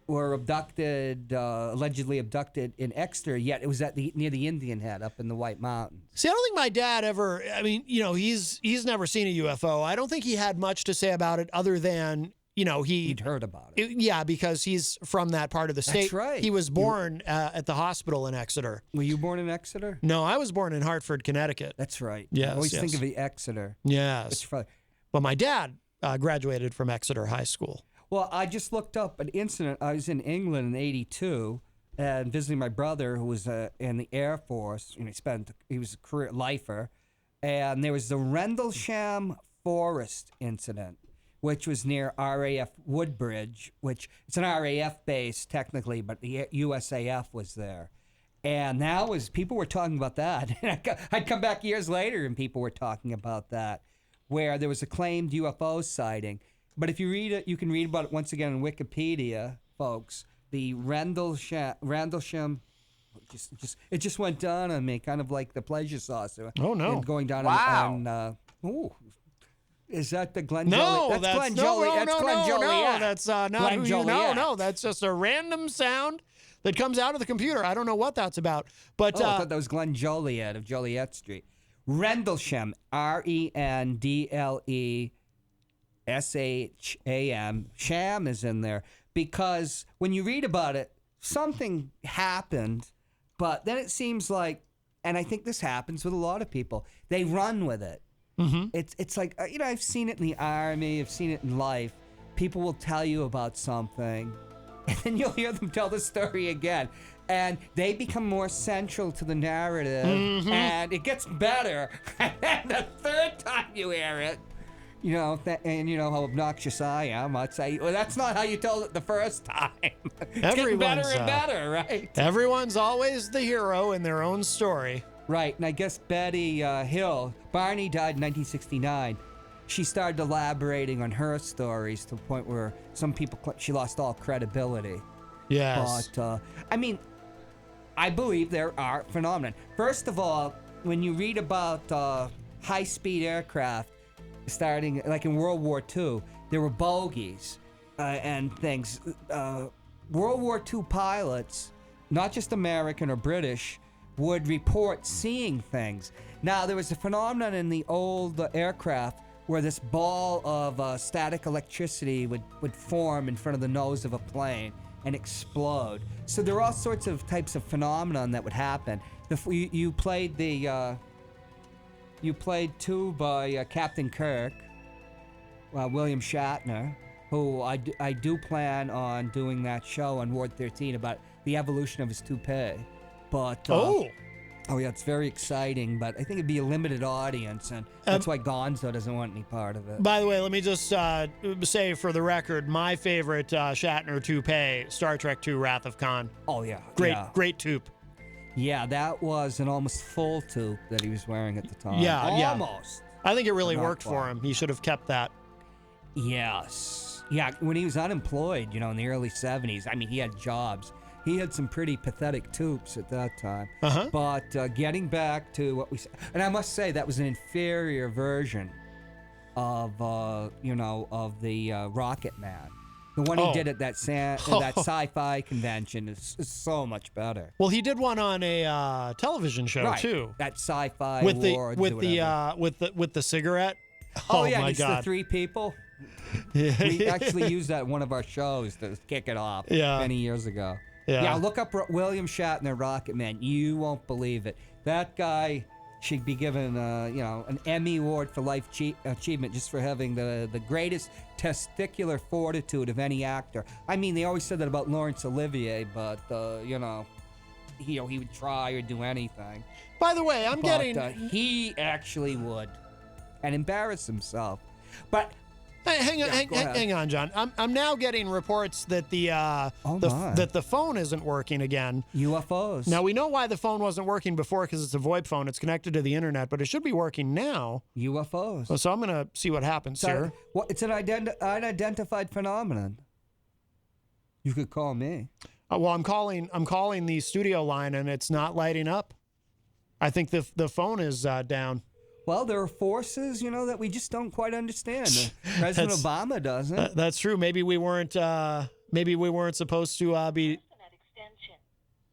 were abducted, allegedly abducted in Exeter, yet it was near the Indian Head up in the White Mountains. See, I don't think my dad ever, he's never seen a UFO. I don't think he had much to say about it other than, He'd heard about it. Yeah, because he's from that part of the state. That's right. He was born at the hospital in Exeter. Were you born in Exeter? No, I was born in Hartford, Connecticut. That's right. Yes, I always yes. think of the Exeter. Yes. But my dad graduated from Exeter High School. Well, I just looked up an incident. I was in England in '82 and visiting my brother, who was in the Air Force. He was a career lifer, and there was the Rendlesham Forest incident, which was near RAF Woodbridge, which it's an RAF base technically, but the USAF was there. And people were talking about that. I'd come back years later and people were talking about that, where there was a claimed UFO sighting. But if you read it, you can read about it once again on Wikipedia, folks. The Rendlesham, it just went down on me, kind of like the pleasure saucer. Oh no! And going down Wow. Is that the Glen No, Joliet? that's Glen no, Joliet. no, That's Glen no, Joliet. no, that's not Glen who you. Joliet. No, that's just a random sound that comes out of the computer. I don't know what that's about, but I thought that was Glen Joliet of Joliet Street. Rendlesham, RENDLESHAM. Sham is in there because when you read about it, something happened, but then it seems like, and I think this happens with a lot of people, they run with it. Mm-hmm. It's like, I've seen it in the Army, I've seen it in life. People will tell you about something, and then you'll hear them tell the story again. And they become more central to the narrative, and it gets better. And then the third time you hear it, and you know how obnoxious I am, I'd say, well, that's not how you told it the first time. It's getting better and better, right? Everyone's always the hero in their own story. Right, and I guess Betty Hill, Barney died in 1969. She started elaborating on her stories to the point where some people, she lost all credibility. Yes. But, I believe there are phenomena. First of all, when you read about high-speed aircraft, starting like in World War II, there were bogies and things. World War II pilots, not just American or British, would report seeing things. Now, there was a phenomenon in the old aircraft where this ball of static electricity would form in front of the nose of a plane and explode. So there are all sorts of types of phenomenon that would happen. You played two by Captain Kirk, William Shatner, who I do plan on doing that show on Ward 13 about the evolution of his toupee. But oh yeah, it's very exciting, but I think it'd be a limited audience, and that's why Gonzo doesn't want any part of it. By the way, let me just say for the record, my favorite Shatner toupee, Star Trek II: Wrath of Khan. Oh yeah, great toupe. Yeah, that was an almost full toupe that he was wearing at the time. Yeah, almost. I think it really worked quite. for him. He should have kept that. Yes. Yeah, when he was unemployed, in the early 70s, I mean, he had jobs. He had some pretty pathetic toupes at that time. Uh-huh. But getting back to what we said, and I must say that was an inferior version of, of the Rocket Man. The one he Oh. did at that that sci-fi convention is so much better. Well, he did one on a television show Right. too, That sci-fi with the awards or with whatever. with the cigarette. Oh, yeah, my it's God. the three people. We actually used that in one of our shows to kick it off many years ago. Yeah. Look up William Shatner, Rocket Man. You won't believe it. That guy should be given, an Emmy Award for life achievement just for having the greatest testicular fortitude of any actor. I mean, they always said that about Laurence Olivier, but he would try or do anything. By the way, I'm getting. He actually would, and embarrass himself. But Hey, go ahead. hang on, John. I'm now getting reports that that the phone isn't working again. UFOs. Now we know why the phone wasn't working before because it's a VoIP phone. It's connected to the internet, but it should be working now. UFOs. So I'm gonna see what happens here. Well, it's an unidentified phenomenon. You could call me. Well, I'm calling the studio line and it's not lighting up. I think the phone is down. Well, there are forces, that we just don't quite understand. President Obama doesn't. That's true. Maybe we weren't supposed to be.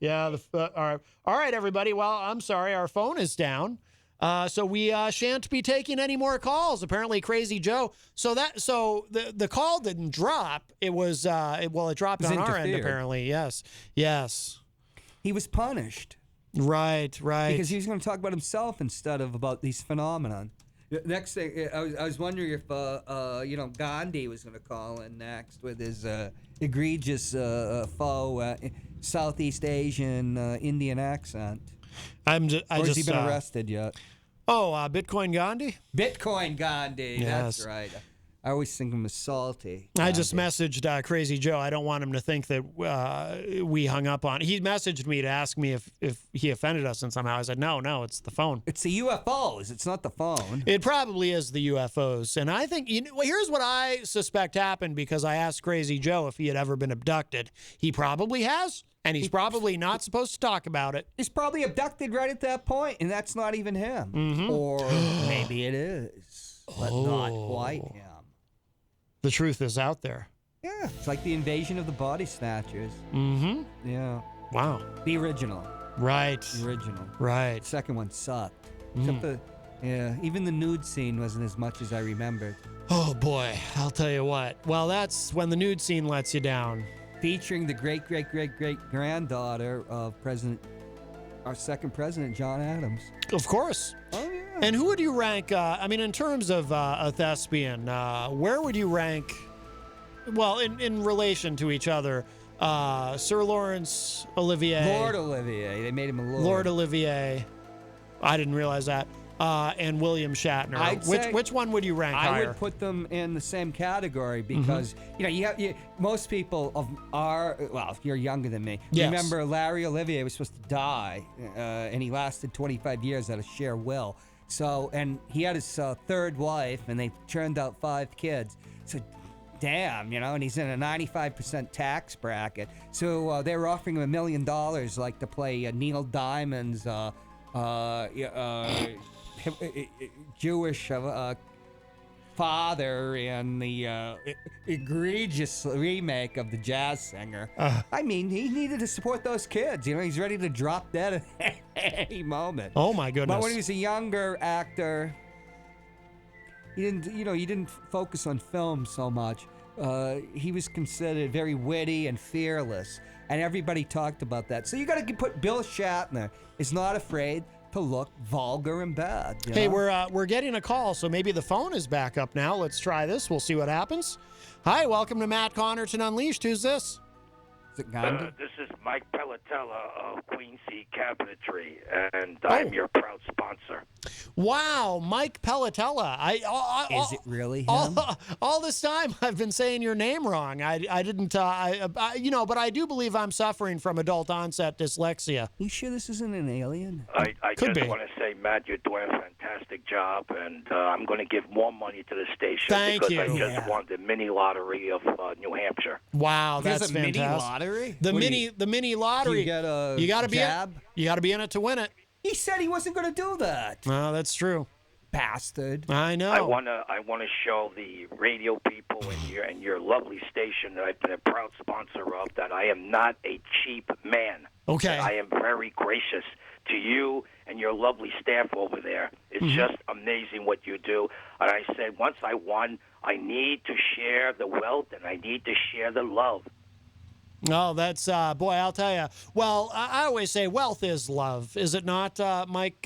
Yeah. All right, everybody. Well, I'm sorry. Our phone is down. So we shan't be taking any more calls. Apparently, Crazy Joe. So the call didn't drop. It was it dropped on our end. Apparently, yes. He was punished. Right. Because he was going to talk about himself instead of about these phenomenon. Next thing, I was wondering if Gandhi was going to call in next with his egregious faux Southeast Asian Indian accent. Has he been arrested yet? Oh, Bitcoin Gandhi? Bitcoin Gandhi. Yes. That's right. I always think of him as salty. I just messaged Crazy Joe. I don't want him to think that we hung up on. He messaged me to ask me if he offended us in somehow. I said, no, it's the phone. It's the UFOs. It's not the phone. It probably is the UFOs. And I think, here's what I suspect happened because I asked Crazy Joe if he had ever been abducted. He probably has, and he's probably not supposed to talk about it. He's probably abducted right at that point, and that's not even him. Mm-hmm. Or maybe it is, but not quite him. The truth is out there. Yeah, it's like the invasion of the body snatchers. Mm-hmm. Yeah. Wow. The original. Right. The original. Right. The second one sucked. Except even the nude scene wasn't as much as I remembered. Oh, boy. I'll tell you what. Well, that's when the nude scene lets you down. Featuring the great-great-great-great-granddaughter of our second president, John Adams. Of course. Oh, yeah. And who would you rank, in terms of a thespian, where would you rank, well, in relation to each other, Sir Laurence Olivier? Lord Olivier. They made him a lord. Lord Olivier. I didn't realize that. And William Shatner. Which one would you rank higher? I would put them in the same category because most people if you're younger than me, yes. Remember Larry Olivier was supposed to die, and he lasted 25 years out of sheer will. So, and he had his third wife, and they churned out 5 kids. So, damn, and he's in a 95% tax bracket. So they were offering him $1 million, like to play Neil Diamond's Jewish father in the egregious remake of The Jazz Singer. I mean, he needed to support those kids. He's ready to drop dead at any moment. Oh my goodness! But when he was a younger actor, he didn't focus on film so much. He was considered very witty and fearless, and everybody talked about that. So you got to put Bill Shatner is not afraid to look vulgar and bad. Hey, we're getting a call, so maybe the phone is back up now. Let's try this. We'll see what happens. Hi, welcome to Matt Connarton Unleashed. Who's this? Is it Gandhi? This is Mike Pellatella of Queen Sea Cabinetry, and I'm your proud sponsor. Wow, Mike Pellatella. Is it really him? All this time I've been saying your name wrong. I didn't, but I do believe I'm suffering from adult onset dyslexia. You sure this isn't an alien? I Could just be. want to say, Matt, you're doing a fantastic job, and I'm going to give more money to the station Thank because you. I just won the mini lottery of New Hampshire. Wow, There's that's a fantastic. mini lottery? The mini lottery. You get you gotta be jab? you got to be in it to win it. He said he wasn't going to do that. Well, that's true. bastard. I know. I wanna show the radio people and your lovely station that I've been a proud sponsor of that I am not a cheap man. Okay. That I am very gracious to you and your lovely staff over there. It's just amazing what you do. And I said once I won, I need to share the wealth and I need to share the love. Oh, that's boy, I'll tell you. Well, I always say wealth is love, is it not, Mike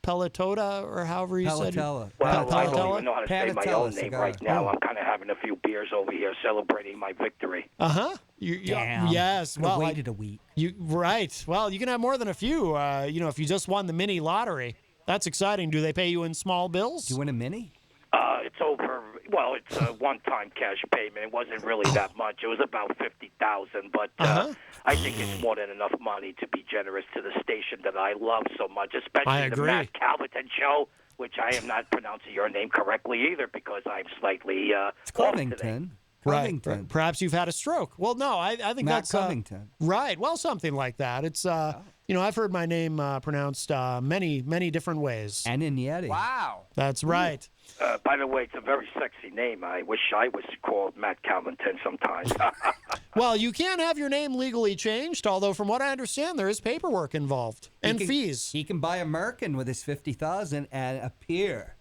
Pelletota, or however you said? Palatella. Well, I don't Palatella? even know how to say my Palatella own name cigar. right now. Oh. I'm kind of having a few beers over here celebrating my victory. Damn. Yes. Well, Well, waited a week. right. Well, you can have more than a few. If you just won the mini lottery, that's exciting. Do they pay you in small bills? Did you win a mini? It's over. Well, it's a one-time cash payment. It wasn't really that much. It was about $50,000, but I think it's more than enough money to be generous to the station that I love so much, I especially the agree. Matt Calverton show, which I am not pronouncing your name correctly either because I'm slightly It's off today. Covington. Right. Covington. Perhaps you've had a stroke. Well, no, I think Matt that's Covington. right. Well, something like that. It's I've heard my name pronounced many different ways. And in Yeti. Wow. That's right. By the way, it's a very sexy name. I wish I was called Matt Calverton sometimes. Well, you can have your name legally changed, although from what I understand, there is paperwork involved and fees. He can buy a Merkin with his 50,000 and appear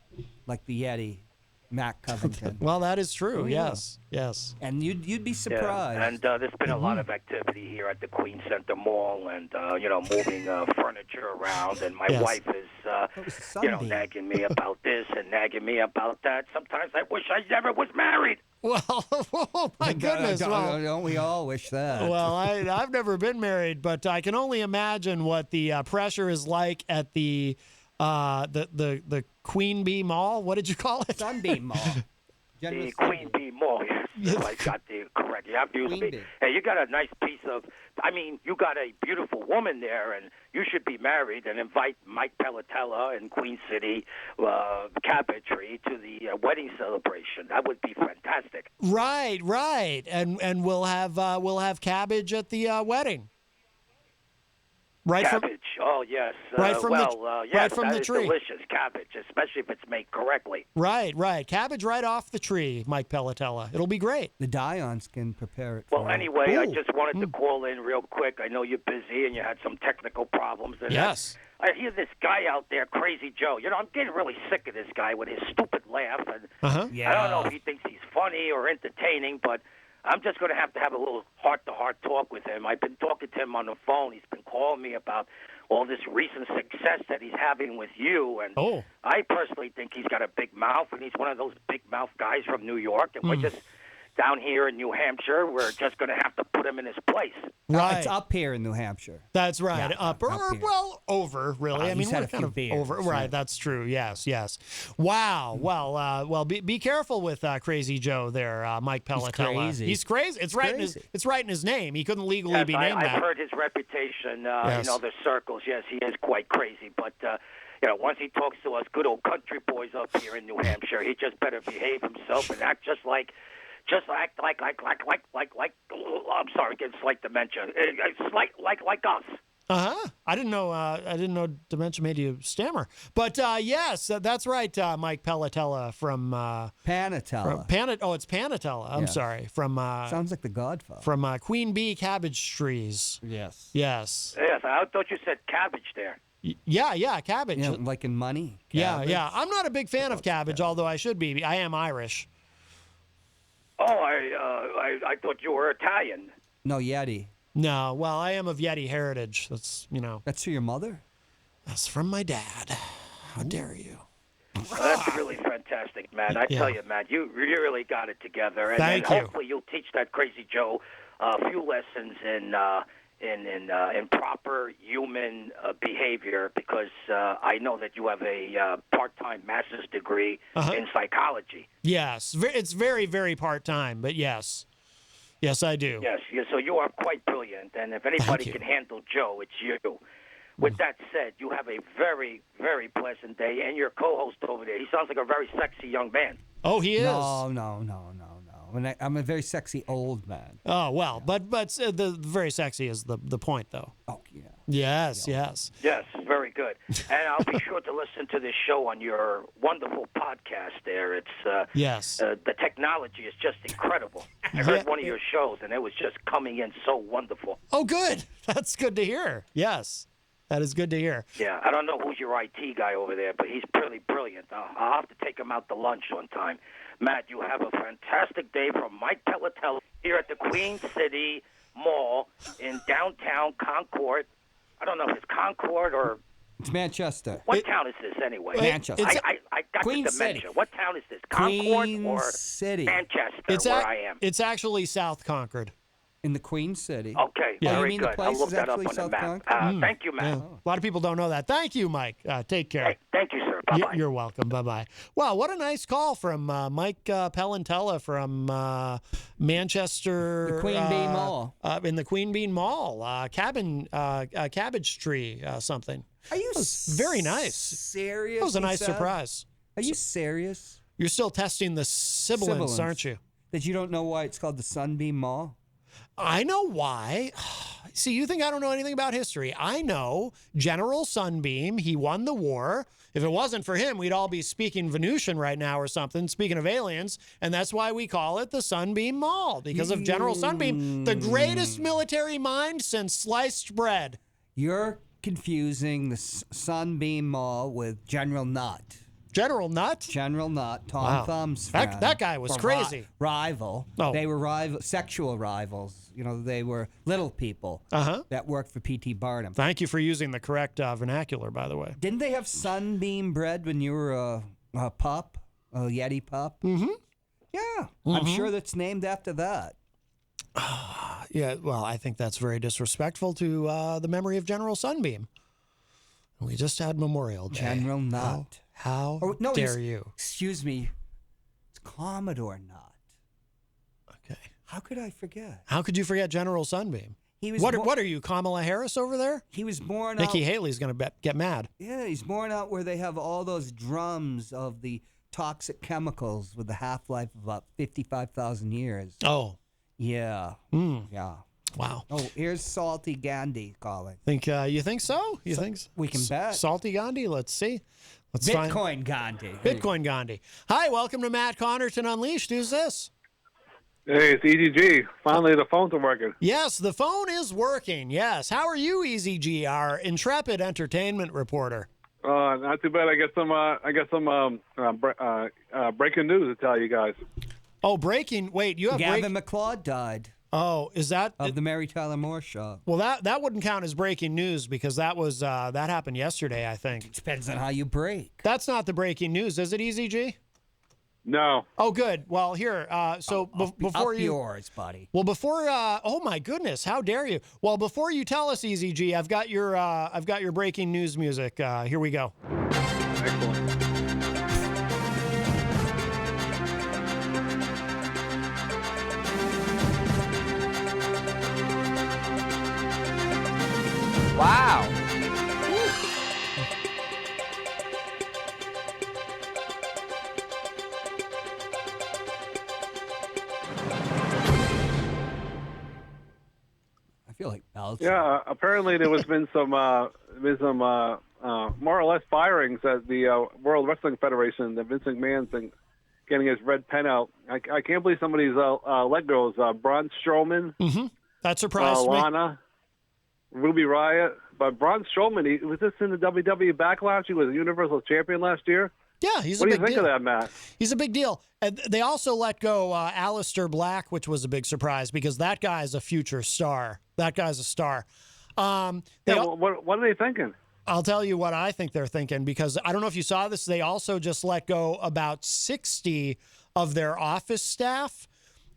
like the Yeti, Matt Covington. Well, that is true. Oh, yeah. Yes. And you'd be surprised. Yeah. And there's been a lot of activity here at the Queen Center Mall, and moving furniture around. And my Yes. wife is, was a Sunbeam. nagging me about this and nagging me about that. Sometimes I wish I never was married. Well, oh my goodness. Don't we all wish that? Well, I've never been married, but I can only imagine what the pressure is like at the Queen Bee Mall. What did you call it? Sunbeam Mall. The General Queen Sunbeam. Bee Mall, yes. I got the correct. You have to use Queen me. Bee. Hey, you got a nice piece of. You got a beautiful woman there, and you should be married and invite Mike Pelletella and Queen City Cabinetry to the wedding celebration. That would be fantastic. Right. And we'll have cabbage at the wedding. Right from Cabbage. Oh yes. Right from the- yes, right from that the is tree. delicious cabbage, especially if it's made correctly. right. Cabbage right off the tree, Mike Pelletella. It'll be great. The Dions can prepare it Well, for you. anyway, I Ooh. just wanted to call in real quick. I know you're busy and you had some technical problems. And Yes. I hear this guy out there, Crazy Joe. I'm getting really sick of this guy with his stupid laugh. And Yeah. I don't know if he thinks he's funny or entertaining, but I'm just going to have a little heart-to-heart talk with him. I've been talking to him on the phone. He's been calling me about all this recent success that he's having with you. And Oh. I personally think he's got a big mouth, and he's one of those big mouth guys from New York. And we're just down here in New Hampshire. We're just going to have to put him in his place. Right. It's up here in New Hampshire. That's right. Yeah, Upper, up here. well, over, really. He's had we're a kind few of beers, over. Right, right. that's true. Yes. Wow. Well, be careful with Crazy Joe there, Mike Pelletella. crazy. He's crazy. It's right in his name. He couldn't legally Yes, be named I've that. heard his reputation Yes. in other circles. Yes, he is quite crazy. But, once he talks to us good old country boys up here in New Hampshire, he just better behave himself and act act like I'm sorry, getting slight dementia. Like us. I didn't know dementia made you stammer. But yes, that's right. Mike Pelletella from Panatella. it's Panatella. I'm Yeah. sorry. From Sounds like the Godfather. from Queen Bee Cabbage Trees. Yes. Yes. Yes, I thought you said cabbage there. Yeah, cabbage. Yeah, like in money. Yeah. Cabbage. I'm not a big fan of cabbage, although I should be. I am Irish. Oh, I thought you were Italian. No, Yeti. No, well, I am of Yeti heritage. That's That's for your mother? that's from my dad. How dare you? Well, that's really fantastic, man. I Yeah. tell you, man, you really got it together. And Thank then you. hopefully you'll teach that Crazy Joe a few lessons in proper human behavior, because I know that you have a part-time master's degree in psychology. Yes, it's very, very part-time, but yes, I do. Yes, so you are quite brilliant, and if anybody you. can handle Joe, it's you. With that said, you have a very, very pleasant day, and your co-host over there, he sounds like a very sexy young man. Oh, he is. No. And I'm a very sexy old man. Oh well, but the very sexy is the point, though. Oh, yeah. Yes. Yes, very very good. And I'll be sure to listen to this show on your wonderful podcast there. It's Yes. the technology is just incredible. I heard one of your shows, and it was just coming in so wonderful. Oh, good. That's good to hear. Yes. That is good to hear. Yeah, I don't know who's your IT guy over there, but he's pretty brilliant. I'll have to take him out to lunch one time. Matt, you have a fantastic day from Mike Pelletello here at the Queen City Mall in downtown Concord. I don't know if it's Concord or... It's Manchester. What town is this anyway? Manchester. I got Queen the dementia. City. What town is this? Concord Queen or City. Manchester, where I am? It's actually South Concord. In the Queen City. Okay, Yeah. Oh, you very mean the good. place I'll look is that up actually on the South map. Concord? Thank you, Matt. Yeah. A lot of people don't know that. Thank you, Mike. Take care. Hey, thank you, sir. Bye-bye. You're welcome. Bye-bye. Wow, what a nice call from Mike Palantella from Manchester. The Queen Bee Mall. In the Queen Bee Mall. Cabbage Tree something. Are you very nice. Serious? That was a nice Lisa? surprise. Are you serious? You're still testing the sibilance, aren't you? That you don't know why it's called the Sunbeam Mall? I know why. See, you think I don't know anything about history. I know General Sunbeam, he won the war. If it wasn't for him, we'd all be speaking Venusian right now or something, speaking of aliens. And that's why we call it the Sunbeam Mall, because of General Sunbeam, the greatest military mind since sliced bread. You're confusing the Sunbeam Mall with General Nutt. General Nutt? General Nutt, Tom Wow. Thumb's That- friend. that guy was Or crazy. Rival. Oh. They were sexual rivals. You know, they were little people that worked for P.T. Barnum. Thank you for using the correct vernacular, by the way. Didn't they have Sunbeam bread when you were a pup, a Yeti pup? Mm-hmm. Yeah, I'm sure that's named after that. Yeah, well, I think that's very disrespectful to the memory of General Sunbeam. We just had Memorial Day. General Nutt. How Oh, no, dare you? Excuse me. It's Commodore Nutt. Okay. How could I forget? How could you forget General Sunbeam? He was What are you, Kamala Harris over there? He was born Nikki out. Haley's going to get mad. Yeah, he's born out where they have all those drums of the toxic chemicals with a half-life of about 55,000 years. Oh, Yeah. mm, Yeah. wow. Oh, here's Salty Gandhi calling. You think so? You think so? We can bet. Salty Gandhi? Let's see. Let's find Bitcoin Gandhi. Bitcoin Gandhi. Hi, welcome to Matt Connarton Unleashed. Who's this? Hey, it's EGG. Finally, the phones are working. Yes, the phone is working. Yes. How are you, EZG, our intrepid entertainment reporter? Not too bad. I got some breaking news to tell you guys. Oh, breaking. Wait, you have Gavin McLeod died Oh, is that of the Mary Tyler Moore Show. Well, that wouldn't count as breaking news because that happened yesterday, I think. Depends on how you break. That's not the breaking news, is it, EZG? No. Oh, good. Well, here, before Up you, yours, buddy. well, before, oh my goodness, how dare you? Well, before you tell us, EZG, I've got your breaking news music. Here we go. Excellent. Wow. I feel like belching. Yeah. Apparently, there was been some more or less firings at the World Wrestling Federation. That Vince McMahon's been getting his red pen out. I can't believe some of these let goes. Braun Strowman, That surprised me. Lana, Ruby Riott. But Braun Strowman, he was just in the WWE Backlash. He was a Universal Champion last year. Yeah, he's What a do you big think deal. of that, Matt? He's a big deal. And they also let go Aleister Black, which was a big surprise because that guy's a future star. That guy's a star. They Yeah, al- what are they thinking? I'll tell you what I think they're thinking because I don't know if you saw this. They also just let go about 60 of their office staff.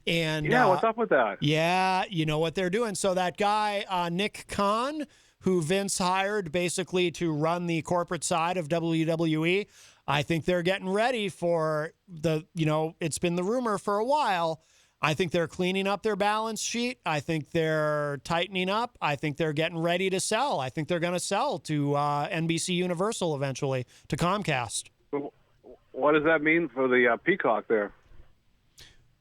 And Yeah, what's up with that? Yeah, you know what they're doing. So that guy, Nick Khan, who Vince hired basically to run the corporate side of WWE, I think they're getting ready for it's been the rumor for a while. I think they're cleaning up their balance sheet. I think they're tightening up. I think they're getting ready to sell. I think they're going to sell to NBC Universal eventually, to Comcast. What does that mean for the Peacock there?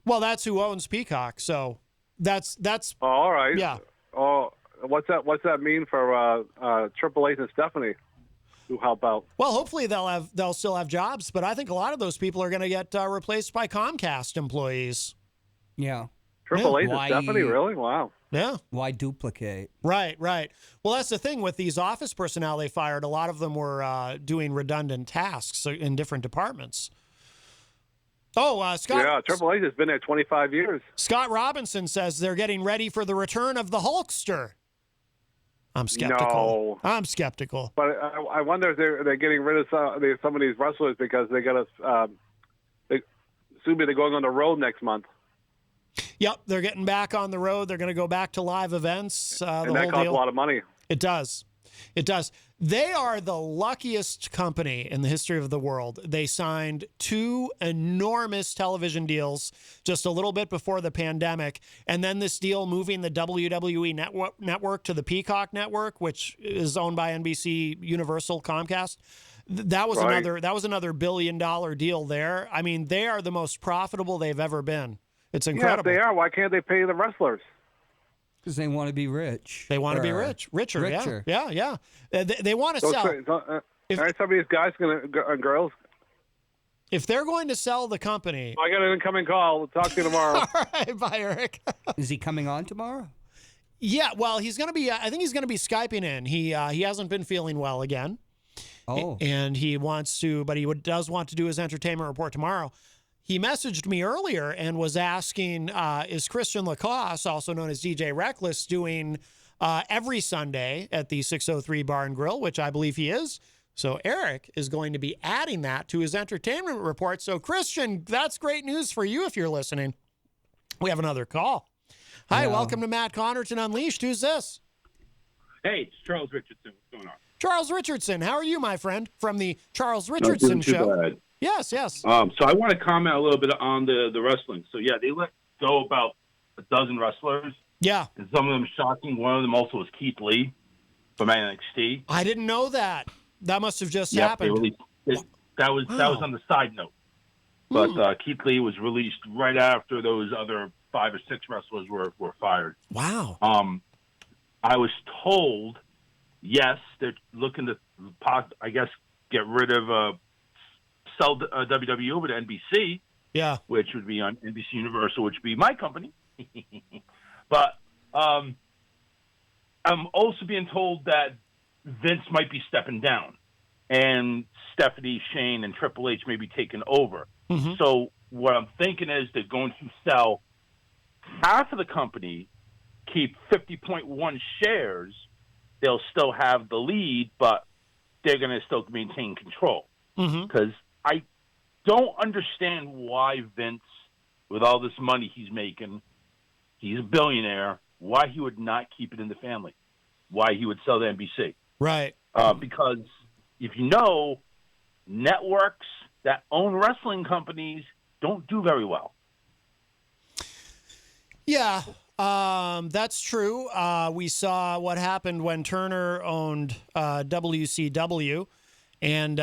Well, that's who owns Peacock. So that's Oh, all right. yeah. Oh, what's that mean for Triple H and Stephanie? to help out. Well, hopefully they'll still have jobs, but I think a lot of those people are going to get replaced by Comcast employees. Yeah. Triple H Why- is Stephanie, really? Wow. Yeah. Why duplicate? Right. Well, that's the thing with these office personnel they fired. A lot of them were doing redundant tasks in different departments. Oh, Scott. Yeah, Triple H has been there 25 years. Scott Robinson says they're getting ready for the return of the Hulkster. I'm skeptical. No. I'm skeptical. But I wonder if they're getting rid of some of these wrestlers because they got to. Soon they're going on the road next month. Yep, they're getting back on the road. They're going to go back to live events. And that costs a lot of money. It does. It does. They are the luckiest company in the history of the world. They signed 2 enormous television deals just a little bit before the pandemic. And then this deal moving the WWE network to the Peacock network, which is owned by NBC Universal Comcast. That was Right. another $1 billion deal there. I mean, they are the most profitable they've ever been. It's Yeah, if incredible. they are, why can't they pay the wrestlers? Because they want to be rich. They want to be Or richer. Yeah. They want to So, sell. all If- right, some of these guys and girls. If they're going to sell the company, I got an incoming call. We'll talk to you tomorrow. all right, bye, Eric. Is he coming on tomorrow? Yeah, well, he's going to be. I think he's going to be Skyping in. He hasn't been feeling well again. Oh. And he wants to, but he does want to do his entertainment report tomorrow. He messaged me earlier and was asking, is Christian Lacoste, also known as DJ Reckless, doing every Sunday at the 603 Bar and Grill, which I believe he is. So Eric is going to be adding that to his entertainment report. So Christian, that's great news for you if you're listening. We have another call. Hi, Yeah. welcome to Matt Connarton Unleashed. Who's this? Hey, it's Charles Richardson. What's going on? Charles Richardson. How are you, my friend? From the Charles Not Richardson doing too Show. bad. Yes. So I want to comment a little bit on the wrestling. So, yeah, they let go about a dozen wrestlers, Yeah. and some of them shocking. One of them also was Keith Lee from NXT. I didn't know that. That must have just Yep, they happened. released that was Wow. on the side note. But Keith Lee was released right after those other 5 or 6 wrestlers were fired. Wow. I was told, yes, they're looking to, I guess, get rid of sell WWE over to NBC, Yeah. which would be on NBC Universal, which would be my company. But I'm also being told that Vince might be stepping down, and Stephanie, Shane, and Triple H may be taking over. Mm-hmm. So what I'm thinking is they're going to sell half of the company, keep 50.1 shares. They'll still have the lead, but they're going to still maintain control. Mm-hmm. Because I don't understand why Vince, with all this money he's making, he's a billionaire, why he would not keep it in the family, why he would sell to NBC. Right. Because if you know, networks that own wrestling companies don't do very well. Yeah. That's true. We saw what happened when Turner owned WCW, and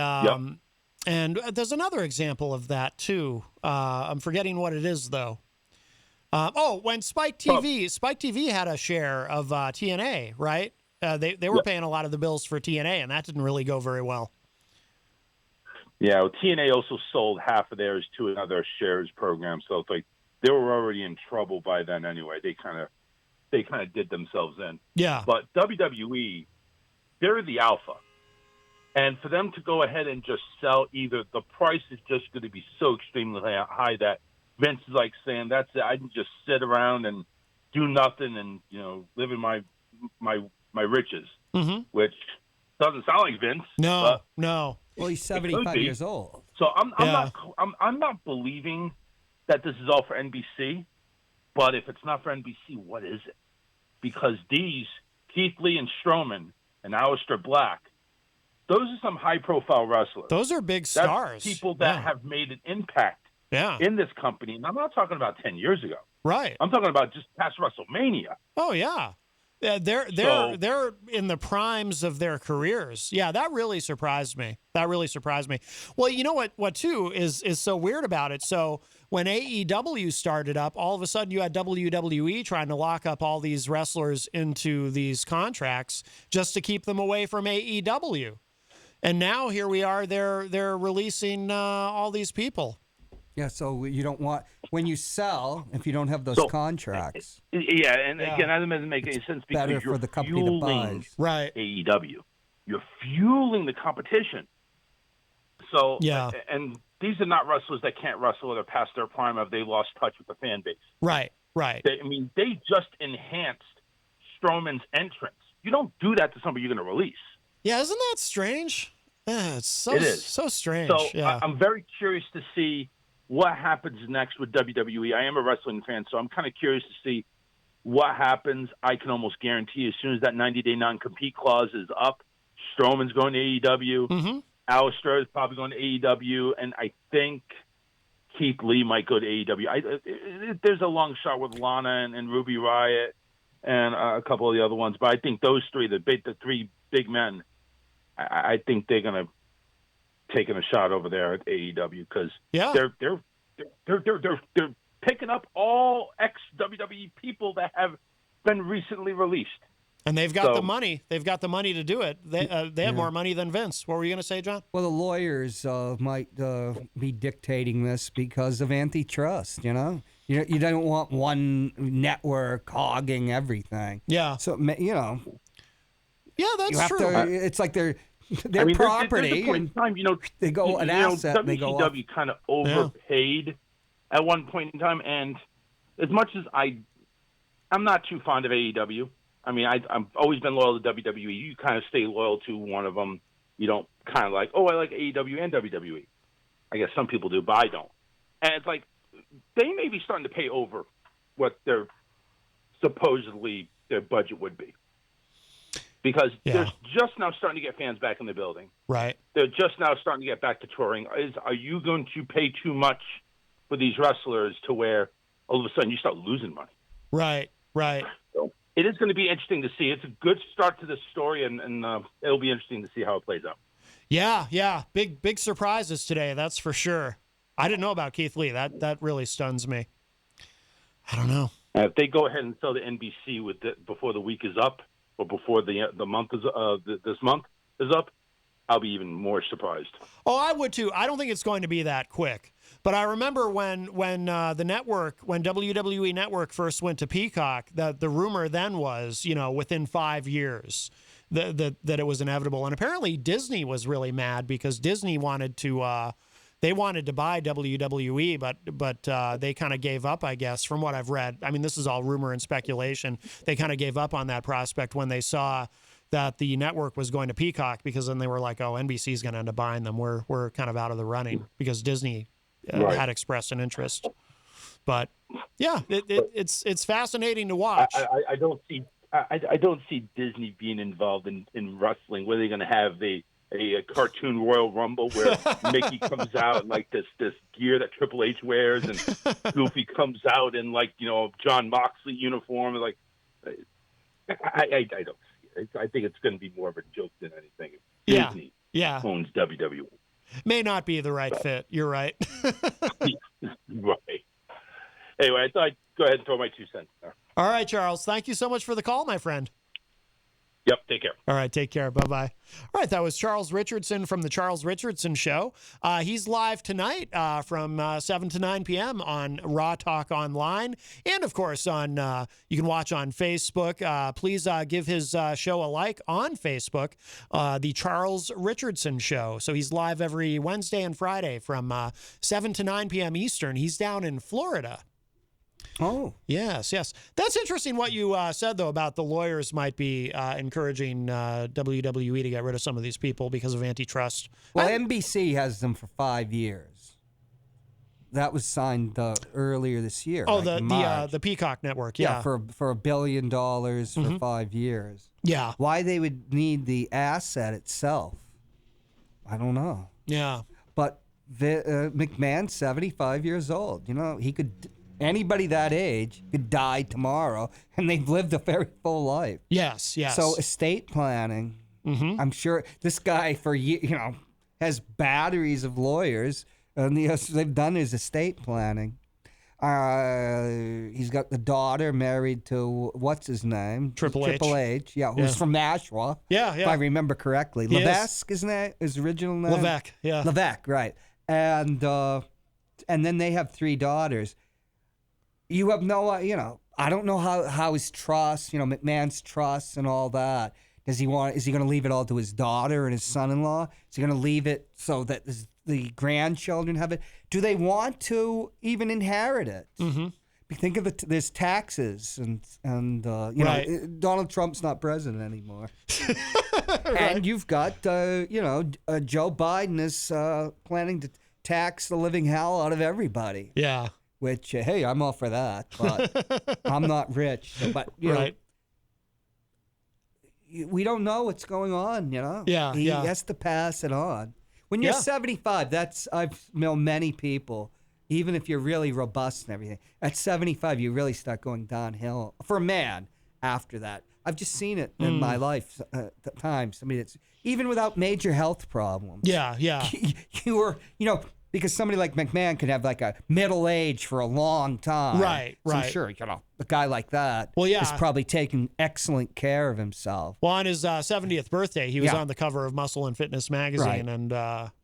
and there's another example of that too. I'm forgetting what it is though. When Spike TV had a share of TNA, right? They were paying a lot of the bills for TNA, and that didn't really go very well. Yeah, well, TNA also sold half of theirs to another shares program, so it's like they were already in trouble by then anyway. They kind of did themselves in. Yeah. But WWE, they're the alpha. And for them to go ahead and just sell, either the price is just going to be so extremely high that Vince is like saying, that's it, I can just sit around and do nothing and, live in my riches, Mm-hmm. which doesn't sound like Vince. No. Well, he's 75 years old. So I'm not believing that this is all for NBC, but if it's not for NBC, what is it? Because these Keith Lee and Strowman and Aleister Black, those are some high-profile wrestlers. Those are big That's stars. people that have made an impact in this company. And I'm not talking about 10 years ago. Right. I'm talking about just past WrestleMania. Oh yeah. They're in the primes of their careers. Yeah, that really surprised me. Well, you know what too is so weird about it. So when AEW started up, all of a sudden you had WWE trying to lock up all these wrestlers into these contracts just to keep them away from AEW. And now here we are. They're releasing all these people. Yeah, so you don't want when you sell if you don't have those contracts. Yeah, and again, that doesn't make any sense because Better you're for the company that fueling buys. Right. AEW. You're fueling the competition. So Yeah. and these are not wrestlers that can't wrestle or they're past their prime if they lost touch with the fan base. Right. They just enhanced Strowman's entrance. You don't do that to somebody you're going to release. Yeah, isn't that strange? Yeah, it is so strange. So yeah. I'm very curious to see what happens next with WWE. I am a wrestling fan, so I'm kind of curious to see what happens. I can almost guarantee as soon as that 90-day non-compete clause is up, Strowman's going to AEW. Mm-hmm. Alistair is probably going to AEW, and I think Keith Lee might go to AEW. There's a long shot with Lana and Ruby Riott and a couple of the other ones, but I think those three, the three big men, I think they're going to taking a shot over there at AEW because they're picking up all ex WWE people that have been recently released, and they've got the money. They've got the money to do it. They have more money than Vince. What were you going to say, John? Well, the lawyers might be dictating this because of antitrust. You know, you don't want one network hogging everything. Yeah. So Yeah, that's true. It's like they're property. There's a point in time, they go an asset. WCW They go off. kind of overpaid at one point in time, and as much as I'm not too fond of AEW. I mean, I've always been loyal to WWE. You kind of stay loyal to one of them. You don't kind of like, I like AEW and WWE. I guess some people do, but I don't. And it's like they may be starting to pay over what their supposedly their budget would be. Because they're just now starting to get fans back in the building. Right. They're just now starting to get back to touring. Are you going to pay too much for these wrestlers to where all of a sudden you start losing money? Right. So it is going to be interesting to see. It's a good start to this story, and it'll be interesting to see how it plays out. Yeah. Big surprises today, that's for sure. I didn't know about Keith Lee. That really stuns me. I don't know. If they go ahead and sell the NBC before the week is up, or before the month is this month is up, I'll be even more surprised. Oh, I would too. I don't think it's going to be that quick. But I remember when the network, when WWE Network first went to Peacock, that the rumor then was, within 5 years that it was inevitable. And apparently Disney was really mad because Disney wanted to they wanted to buy WWE, but they kind of gave up, I guess, from what I've read. I mean, this is all rumor and speculation. They kind of gave up on that prospect when they saw that the network was going to Peacock, because then they were like, oh, NBC is going to end up buying them. We're kind of out of the running because Disney had expressed an interest. But yeah, it's fascinating to watch. I don't see Disney being involved in wrestling. Where they're going to have a cartoon Royal Rumble where Mickey comes out in like this gear that Triple H wears, and Goofy comes out in John Moxley uniform. Like, I don't see it. I think it's going to be more of a joke than anything. Disney owns WWE. May not be the right fit. You're right. Right. Anyway, I thought I'd go ahead and throw my 2 cents there. All right, Charles. Thank you so much for the call, my friend. Yep, take care. All right, take care. Bye-bye. All right, that was Charles Richardson from The Charles Richardson Show. He's live tonight from 7 to 9 p.m. on Raw Talk Online. And, of course, you can watch on Facebook. Please give his show a like on Facebook, The Charles Richardson Show. So he's live every Wednesday and Friday from 7 to 9 p.m. Eastern. He's down in Florida. Oh. Yes. That's interesting what you said, though, about the lawyers might be encouraging WWE to get rid of some of these people because of antitrust. Well, NBC has them for 5 years. That was signed earlier this year. Oh, like the Peacock Network, for $1 billion for 5 years. Yeah. Why they would need the asset itself, I don't know. Yeah. But McMahon's 75 years old. He could... Anybody that age could die tomorrow, and they've lived a very full life. Yes. So estate planning, I'm sure this guy has batteries of lawyers, and they've done his estate planning. He's got the daughter married to what's his name? Triple H. Triple H. Yeah, who's from Nashua. Yeah, If I remember correctly. He is. Levesque, isn't that his original name? Levesque, yeah. Levesque, right. And then they have 3 daughters. You have no, I don't know how his trust, McMahon's trust and all that. Is he going to leave it all to his daughter and his son-in-law? Is he going to leave it so that the grandchildren have it? Do they want to even inherit it? Mm-hmm. Think of there's taxes and Donald Trump's not president anymore. Right. And you've got, Joe Biden is planning to tax the living hell out of everybody. Yeah. Which, hey, I'm all for that, but I'm not rich. But, Right. We don't know what's going on, Yeah, He yeah. has to pass it on. When you're Yeah. 75, I've known many people, even if you're really robust and everything, at 75, you really start going downhill for a man after that. I've just seen it in my life at times. I mean, it's even without major health problems. Yeah, yeah. You were, because somebody like McMahon could have like a middle age for a long time. Right, So I'm right. sure, a guy like that Well, yeah. is probably taking excellent care of himself. Well, on his 70th birthday, he was Yeah. on the cover of Muscle and Fitness magazine, Right. and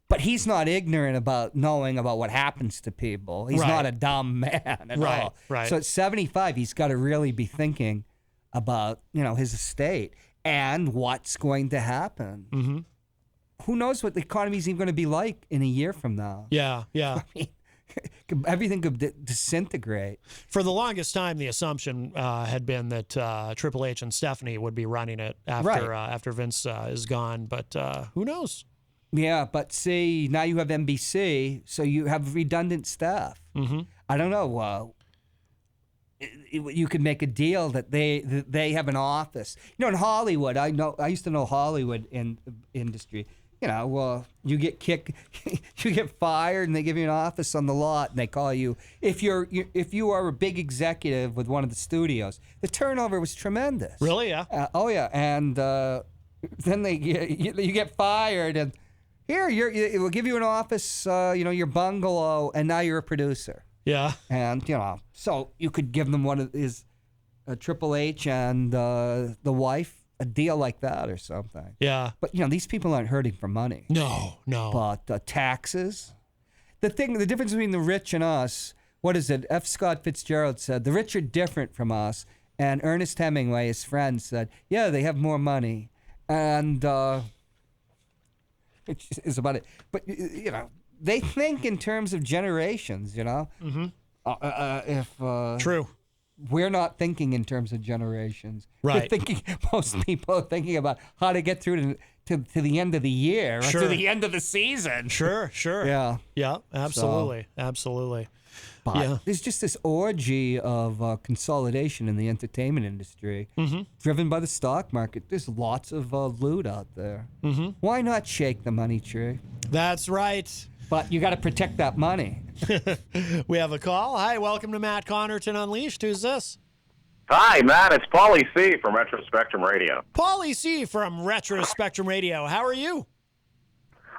But he's not ignorant about knowing about what happens to people. He's Right. not a dumb man at Right, all. right. So at 75, he's got to really be thinking about, his estate and what's going to happen. Mm-hmm. Who knows what the economy's even going to be like in a year from now? yeah, yeah. Everything could disintegrate. For the longest time, the assumption had been that Triple H and Stephanie would be running it after Right. after Vince is gone, but who knows? Yeah, but see, now you have NBC, so you have redundant staff. Mm-hmm. I don't know. You could make a deal that they have an office. In Hollywood, I used to know Hollywood industry. You get kicked, you get fired, and they give you an office on the lot, and they call you if you are a big executive with one of the studios. The turnover was tremendous. Really? Yeah. Oh yeah, and then you get fired, and here we'll give you an office, your bungalow, and now you're a producer. Yeah. And so you could give them one of his Triple H and the wife a deal like that or something. Yeah. But these people aren't hurting for money. No. But taxes. The difference between the rich and us. What is it? F. Scott Fitzgerald said the rich are different from us, and Ernest Hemingway, his friend, said, "Yeah, they have more money," and is about it. But they think in terms of generations. Mm-hmm. If True. we're not thinking in terms of generations. Right. Most people are thinking about how to get through to the end of the year or Sure. to the end of the season. Sure. Yeah. Yeah. Absolutely. Absolutely. But Yeah. there's just this orgy of consolidation in the entertainment industry, Mm-hmm. driven by the stock market. There's lots of loot out there. Mm-hmm. Why not shake the money tree? That's right. But you got to protect that money. We have a call. Hi, welcome to Matt Connarton Unleashed. Who's this? Hi, Matt. It's Paulie C. from Retro Spectrum Radio. Paulie C. from Retro Spectrum Radio. How are you?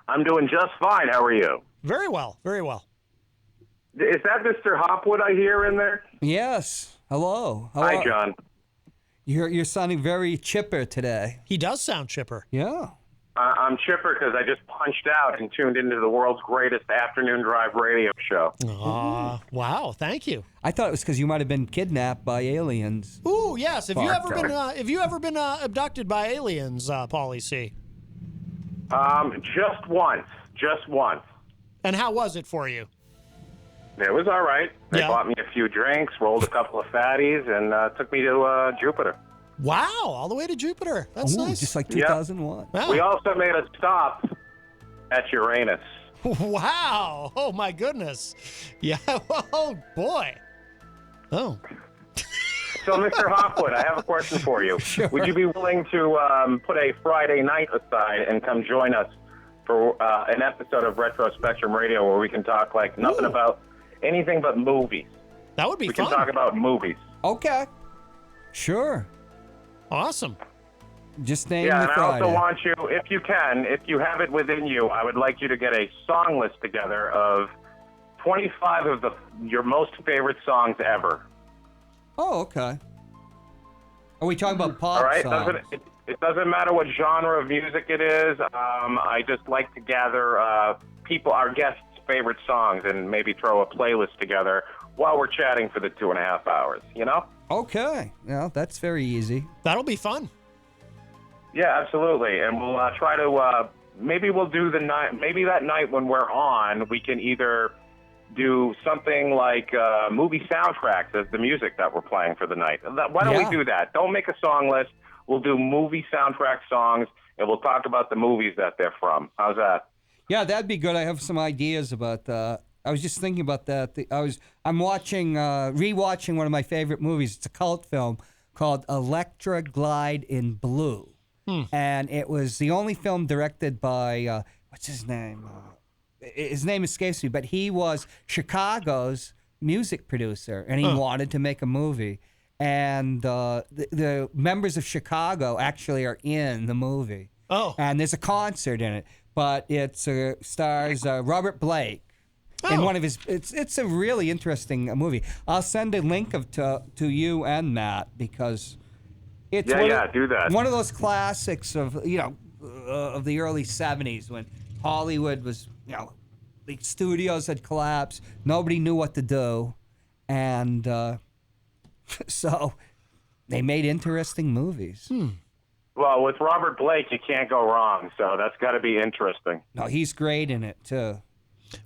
I'm doing just fine. How are you? Very well. Very well. Is that Mr. Hopwood I hear in there? Yes. Hello. How Hi, are- John. You're sounding very chipper today. He does sound chipper. Yeah. I'm chipper because I just punched out and tuned into the world's greatest afternoon drive radio show. Wow. Thank you. I thought it was because you might have been kidnapped by aliens. Ooh, yes. Have you Fuck. ever been abducted by aliens, Paulie C? Just once. Just once. And how was it for you? It was all right. They Yeah. bought me a few drinks, rolled a couple of fatties, and took me to Jupiter. Wow, all the way to Jupiter. That's Ooh, nice. just like Yeah. 2001. Wow. We also made a stop at Uranus. Wow. Oh, my goodness. Yeah. Oh, boy. Oh. So, Mr. Hopwood, I have a question for you. Sure. Would you be willing to put a Friday night aside and come join us for an episode of Retro Spectrum Radio where we can talk like nothing Ooh. about anything but movies? That would be We fun. can talk about movies. Okay. Sure. Awesome. Just name Yeah, the and I Friday. also want you, if you can, if you have it within you, I would like you to get a song list together of 25 of your most favorite songs ever. Oh, okay. Are we talking about pop All right. songs? It doesn't matter what genre of music it is. I just like to gather our guests' favorite songs and maybe throw a playlist together while we're chatting for the 2.5 hours. You know? Okay. Well, that's very easy. That'll be fun. Yeah, absolutely. And we'll try to. Maybe we'll do the night. Maybe that night when we're on, we can either do something like movie soundtracks as the music that we're playing for the night. Why don't we do that? Don't make a song list. We'll do movie soundtrack songs, and we'll talk about the movies that they're from. How's that? Yeah, that'd be good. I have some ideas about that. I was just thinking about that. I'm rewatching one of my favorite movies. It's a cult film called Electra Glide in Blue. And it was the only film directed by, what's his name? His name escapes me, but he was Chicago's music producer, and he wanted to make a movie. And the members of Chicago actually are in the movie. Oh. And there's a concert in it, but it stars Robert Blake. In one of his, it's a really interesting movie. I'll send a link to you and Matt because it's do that. One of those classics of of the early '70s when Hollywood was the studios had collapsed, nobody knew what to do, and so they made interesting movies. Well, with Robert Blake, you can't go wrong. So that's got to be interesting. No, he's great in it too.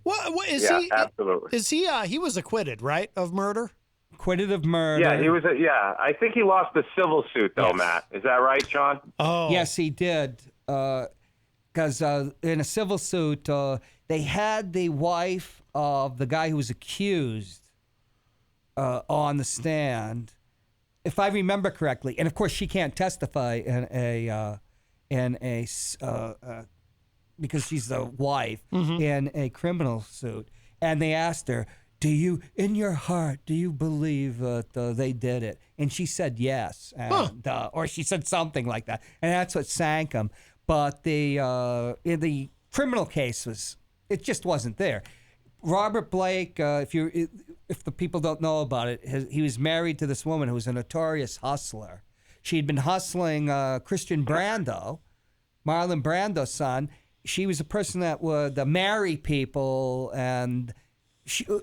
What is he? Absolutely. Is he? He was acquitted, right, of murder? Acquitted of murder. Yeah, he was. I think he lost the civil suit, though, Yes. Matt. Is that right, Sean? Oh, Yes, he did. Because in a civil suit, they had the wife of the guy who was accused on the stand, if I remember correctly. And of course, she can't testify because she's the wife in a criminal suit. And they asked her, in your heart, do you believe that they did it? And she said yes, and, or she said something like that, and that's what sank him. But in the criminal case it just wasn't there. Robert Blake, if the people don't know about it, he was married to this woman who was a notorious hustler. She'd been hustling Christian Brando, Marlon Brando's son. She was a person that would marry people, and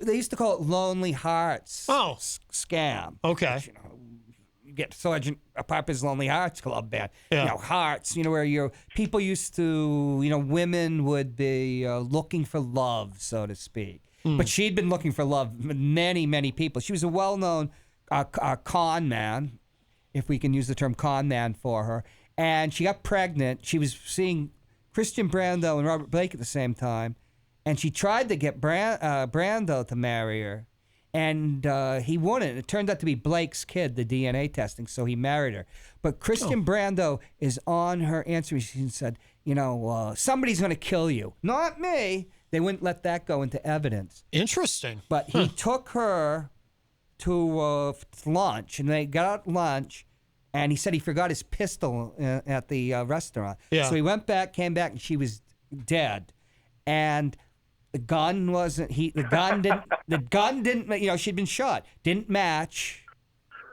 they used to call it Lonely Hearts scam. Okay. Which, you get Sergeant Pepper's Lonely Hearts Club Band. Yeah. Hearts, where people used to, women would be looking for love, so to speak. But she'd been looking for love with many, many people. She was a well-known con man, if we can use the term con man for her. And she got pregnant. She was seeing Christian Brando and Robert Blake at the same time. And she tried to get Brando to marry her. And he wouldn't. It turned out to be Blake's kid, the DNA testing, so he married her. But Christian Brando is on her answering machine and said, somebody's going to kill you. Not me. They wouldn't let that go into evidence. Interesting. But he took her to lunch, and they got out lunch, and he said he forgot his pistol at the restaurant. Yeah. So he went back, came back, and she was dead. And the gun wasn't. The gun didn't. She'd been shot. Didn't match.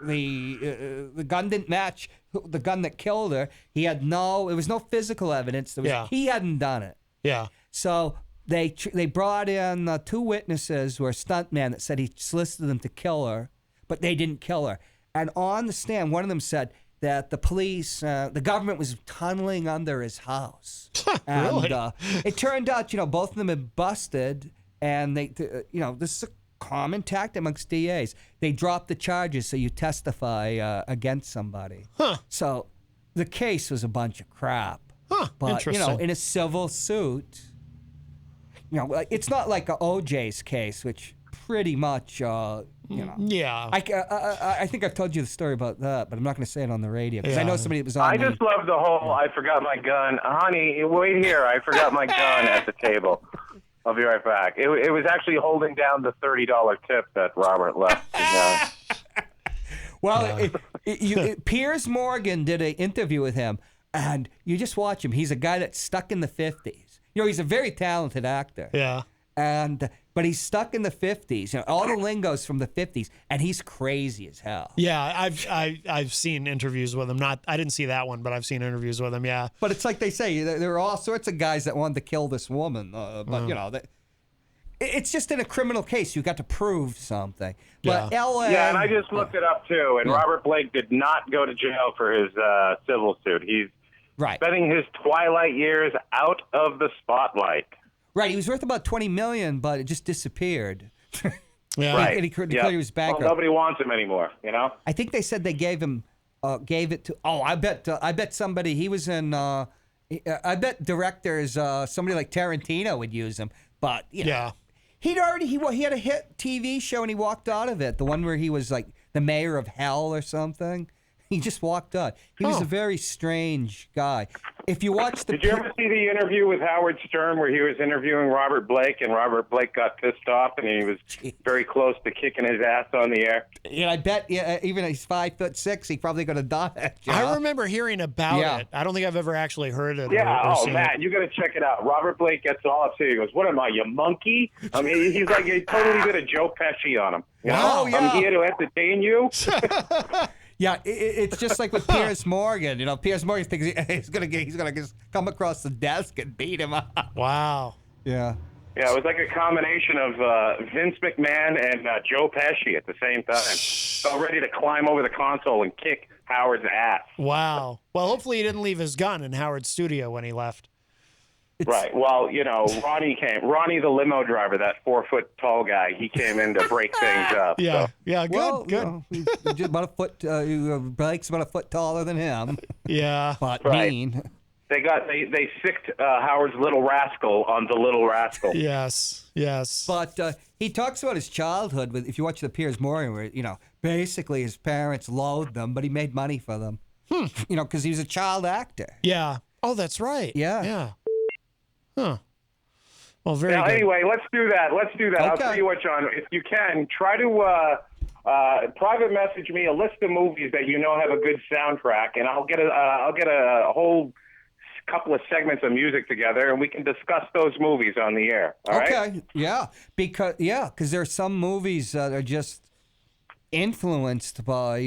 The gun didn't match the gun that killed her. There was no physical evidence. He hadn't done it. Yeah. So they brought in 2 witnesses who were stuntmen that said he solicited them to kill her, but they didn't kill her. And on the stand, one of them said that the police, the government was tunneling under his house. Really? And it turned out, both of them had busted, and this is a common tactic amongst DAs. They drop the charges so you testify against somebody. Huh. So the case was a bunch of crap. Huh. But, Interesting. in a civil suit, it's not like a OJ's case, which pretty much, Yeah. I think I've told you the story about that, but I'm not going to say it on the radio because I know somebody that was on. I just love the whole I forgot my gun. Honey, wait here. I forgot my gun at the table. I'll be right back. It was actually holding down the $30 tip that Robert left. Well, Piers Morgan did an interview with him, and you just watch him. He's a guy that's stuck in the 50s. He's a very talented actor. Yeah. But but he's stuck in the 50s. You know, all the lingo's from the 50s, and he's crazy as hell. Yeah, I've seen interviews with him. I didn't see that one, but I've seen interviews with him. Yeah. But it's like they say, there are all sorts of guys that wanted to kill this woman. But, you know, it's just in a criminal case. You got to prove something. But L.A. Yeah, and I just looked it up, too. And Robert Blake did not go to jail for his civil suit. He's spending his twilight years out of the spotlight. Right. He was worth about $20 million, but it just disappeared. Yeah. Right. And he declared he was bankrupt. Well, nobody wants him anymore, you know? I think they said they gave it to. Oh, I bet somebody. He was in. I bet directors, somebody like Tarantino would use him. But you know, he had a hit TV show and he walked out of it. The one where he was like the mayor of hell or something. He just walked out. He was a very strange guy. If you watch the. Did you ever see the interview with Howard Stern where he was interviewing Robert Blake and Robert Blake got pissed off and he was very close to kicking his ass on the air? Yeah, I bet. Yeah, even he's 5'6", he's probably going to die. I remember hearing about it. I don't think I've ever actually heard it. Yeah. Or Matt, you got to check it out. Robert Blake gets all upset. He goes, "What am I, you monkey?" I mean, he's like he totally did a Joe Pesci on him. You know? I'm here to entertain you. Yeah, it's just like with Piers Morgan. You know, Piers Morgan thinks he's gonna just come across the desk and beat him up. Wow. Yeah. Yeah, it was like a combination of Vince McMahon and Joe Pesci at the same time. So ready to climb over the console and kick Howard's ass. Wow. Well, hopefully he didn't leave his gun in Howard's studio when he left. Right. Well, you know, Ronnie the limo driver, that 4-foot tall guy. He came in to break things up. Yeah. So. Yeah. Good. Well, good. You know, he's just about a foot. Blake's about a foot taller than him. Yeah. But Right. mean. They sicked Howard's Little Rascal on the Little Rascal. Yes. Yes. But he talks about his childhood. If you watch the Piers Morgan, where basically his parents loathed them, but he made money for them. You know, because he was a child actor. Yeah. Oh, that's right. Yeah. Yeah. Huh. Well, very Now, good. anyway, let's do that. Okay. I'll tell you what, John. If you can, try to private message me a list of movies that you know have a good soundtrack, and I'll get a whole couple of segments of music together, and we can discuss those movies on the air. All right? Okay. Yeah. Because there are some movies that are just influenced by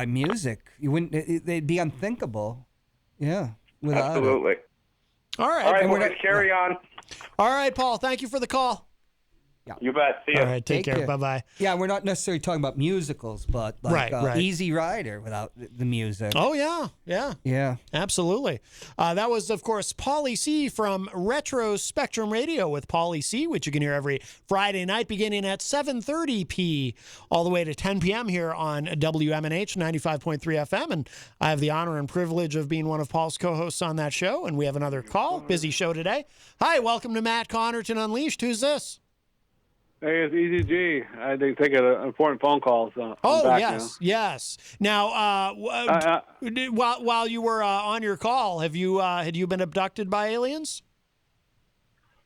music. You wouldn't. They'd be unthinkable. Yeah. Without Absolutely. It. All right. All right, And we're we're going to carry on. All right, Paul. Thank you for the call. You bet. See ya. All right. Take care. Bye bye. Yeah, we're not necessarily talking about musicals, but like Right. Easy Rider without the music. Oh yeah. Yeah. Yeah. Absolutely. That was, of course, Paulie C from Retro Spectrum Radio with Paulie C, which you can hear every Friday night beginning at 7:30 p. all the way to 10 p.m. here on WMNH 95.3 FM. And I have the honor and privilege of being one of Paul's co-hosts on that show. And we have another call. Busy show today. Hi, welcome to Matt Connarton Unleashed. Who's this? Hey, it's Easy G. I had to take an important phone call. So I'm back yes, yes. Now, while you were on your call, had you been abducted by aliens?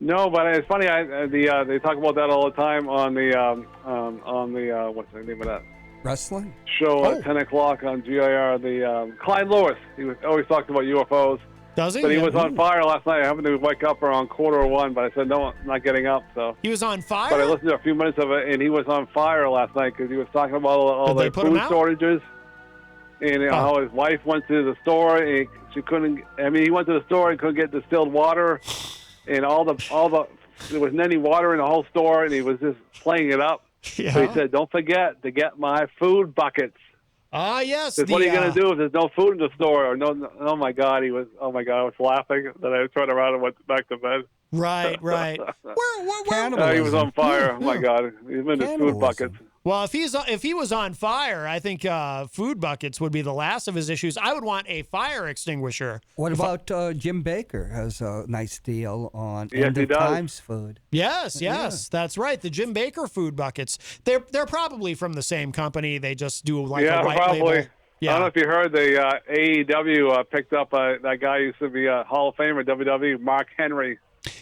No, but it's funny. They talk about that all the time on the what's the name of that Wrestling show at 10 o'clock on GIR. The Clyde Lewis. He was always talking about UFOs. Does he? But he was on fire last night. I happened to wake up around 1:15, but I said, no, I'm not getting up. So he was on fire? But I listened to a few minutes of it, and he was on fire last night because he was talking about all the food shortages and how his wife went to the store and she couldn't. I mean, he went to the store and couldn't get distilled water, and there wasn't any water in the whole store, and he was just playing it up. Yeah. So he said, don't forget to get my food buckets. Ah, yes. What are you going to do if there's no food in the store? Or no, oh my God, I was laughing. Then I turned around and went back to bed. Right. Where he was on fire. Oh my God, he's in his food buckets. Well, if he was on fire, I think food buckets would be the last of his issues. I would want a fire extinguisher. What about Jim Baker has a nice deal on Yes, End he of does. Yes, Times food. that's right. The Jim Baker food buckets. They're probably from the same company. They just do like Yeah, a white probably. label. I don't know if you heard the AEW picked up that guy who used to be a Hall of Famer, WWE, Mark Henry.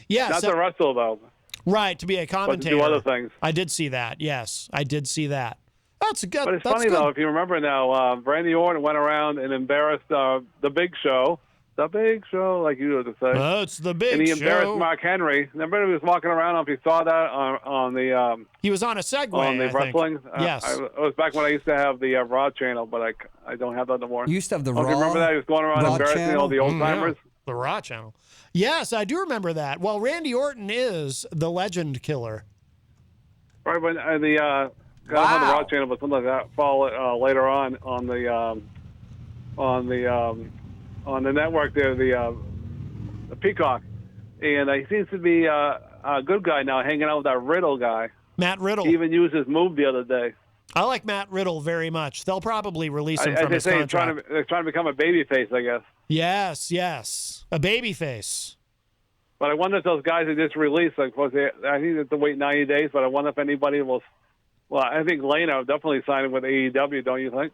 Yes. Not to wrestle, though. Right, to be a But commentator. to do other things. I did see that. Yes, I did see that. That's good. But it's that's funny, good. though, if you remember now, Randy Orton went around and embarrassed The Big Show the big show, like you would say. It's the big and he show. embarrassed Mark Henry. Remember he was walking around. I don't know if you saw that on the He was on a Segway, on the I think. wrestling. Yes. It was back when I used to have the Raw channel, but I don't have that no more. You used to have the Don't Raw. you remember that? He was going around Raw embarrassing channel? all the old timers. Yeah, the Raw channel. Yes, I do remember that. Well, Randy Orton is the legend killer. Right when the on the Raw channel, but something like that. Follow later on the network there, the Peacock, and he seems to be a good guy now, hanging out with that Riddle guy. Matt Riddle. He even used his move the other day. I like Matt Riddle very much. They'll probably release him from they his say contract. they're trying to become a babyface, I guess. Yes. A baby face. But I wonder if those guys that just released, I think they have to wait 90 days, but I wonder if anybody will. Well, I think Lana definitely signing with AEW, don't you think?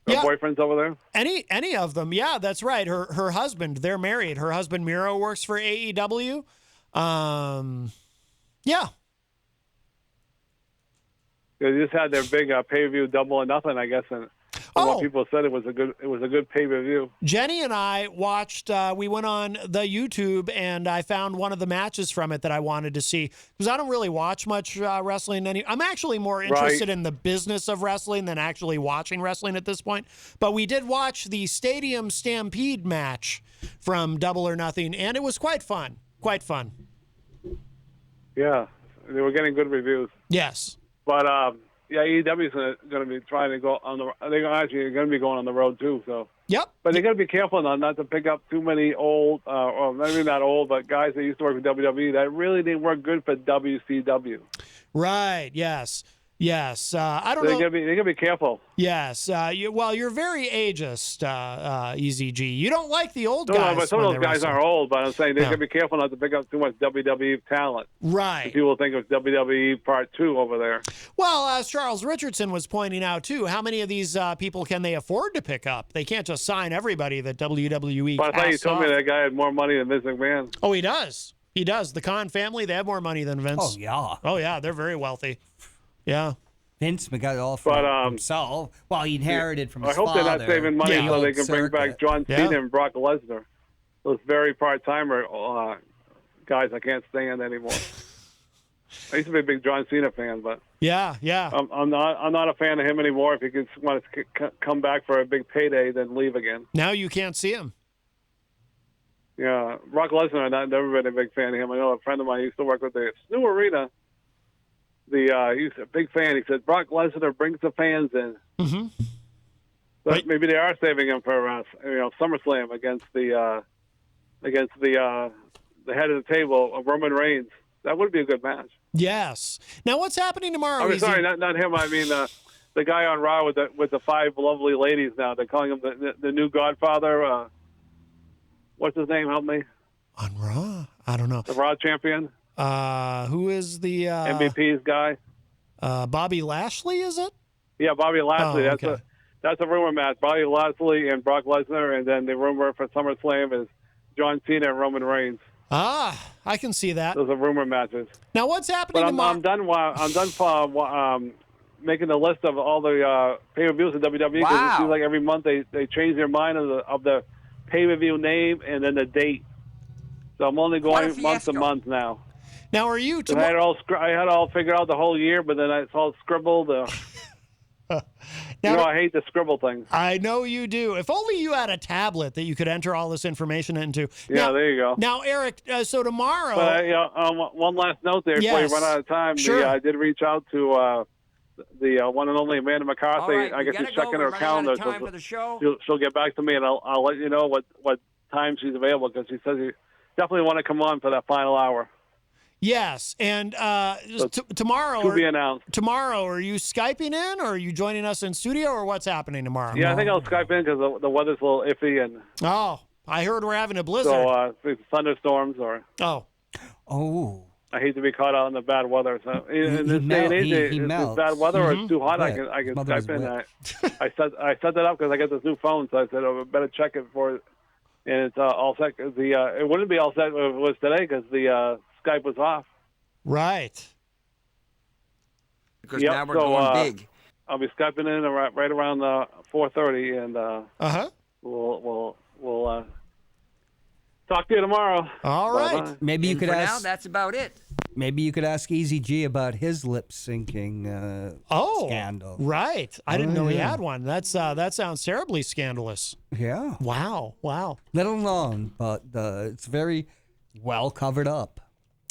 Her boyfriend's over there? Any of them. Yeah, that's right. Her husband, they're married. Her husband, Miro, works for AEW. Yeah. They just had their big pay-per-view Double or Nothing, I guess, and what people said it was a good pay-per-view. Jenny and I watched. We went on the YouTube, and I found one of the matches from it that I wanted to see because I don't really watch much wrestling. I'm actually more interested in the business of wrestling than actually watching wrestling at this point. But we did watch the Stadium Stampede match from Double or Nothing, and it was quite fun. Quite fun. Yeah, they were getting good reviews. Yes. But AEW is going to be trying to go on the. They're actually going to be going on the road too. So. Yep. But they got to be careful not to pick up too many old, or maybe not old, but guys that used to work for WWE that really didn't work good for WCW. Right. Yes. Yes. I don't know. They got to be careful. Yes. You're very ageist, EZG. You don't like the old guys. No, but some of those guys aren't old, but I'm saying they got to be careful not to pick up too much WWE talent. Right. People think of WWE Part 2 over there. Well, as Charles Richardson was pointing out, too, how many of these people can they afford to pick up? They can't just sign everybody that WWE But I thought you told me that guy had more money than Vince McMahon. Oh, he does. He does. The Khan family, they have more money than Vince. Oh, yeah. Oh, yeah. They're very wealthy. Yeah. Vince got it all from himself. Well, he inherited from his father. I hope they're not saving money so they can bring back John Cena and Brock Lesnar. Those very part-timer guys I can't stand anymore. I used to be a big John Cena fan, but yeah. I'm not a fan of him anymore. If he could want to come back for a big payday, then leave again. Now you can't see him. Yeah, Brock Lesnar, I've never been a big fan of him. I know a friend of mine used to work with the New Arena. He's a big fan. He said Brock Lesnar brings the fans in. Mm-hmm. But maybe they are saving him for SummerSlam against the head of the table, Roman Reigns. That would be a good match. Yes. Now what's happening tomorrow? I'm sorry, not him. I mean the guy on Raw with the five lovely ladies. Now they're calling him the new Godfather. What's his name? Help me. On Raw? I don't know. The Raw champion. Who is the MVP's guy? Bobby Lashley, is it? Yeah, Bobby Lashley. Oh, okay. That's a rumor match. Bobby Lashley and Brock Lesnar, and then the rumor for SummerSlam is John Cena and Roman Reigns. I can see that. Those are rumor matches. Now, what's happening tomorrow? I'm done for making the list of all the pay-per-views in WWE because it seems like every month they change their mind of the pay-per-view name and then the date. So I'm only going month to month now. Now, are you? I had it all figured out the whole year, but then it's all scribbled. I hate to scribble things. I know you do. If only you had a tablet that you could enter all this information into. Yeah, there you go. Now, Eric, so tomorrow. But, one last note there before you run out of time. Sure. I did reach out to the one and only Amanda McCarthy. Right, I guess she's checking her calendar. She'll get back to me, and I'll let you know what time she's available because she says you definitely want to come on for that final hour. Yes, and tomorrow. To be announced. Tomorrow, are you Skyping in, or are you joining us in studio, or what's happening tomorrow? Yeah, I think I'll Skype in because the weather's a little iffy, and I heard we're having a blizzard. So thunderstorms or. Oh. I hate to be caught out in the bad weather. So in this day and age, it's bad weather or it's too hot. I can Skype in. I set that up because I got this new phone, so I said I better check it for it. And it's all set. It wouldn't be all set if it was today because the Skype was off. Right. Because now we're going big. I'll be Skyping in right around 4:30, and we'll Talk to you tomorrow. All right. Bye-bye. Maybe you And could for now, ask. that's about it. Maybe you could ask Easy G about his lip syncing scandal. Right. I didn't know he yeah. had one. That sounds terribly scandalous. Yeah. Wow. Little known, but it's very well covered up.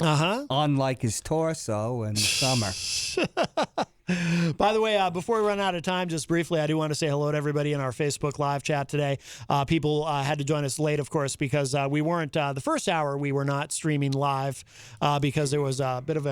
Uh-huh. Unlike his torso in summer. By the way, before we run out of time, just briefly, I do want to say hello to everybody in our Facebook live chat today. People had to join us late, of course, because we weren't the first hour. We were not streaming live because there was a bit of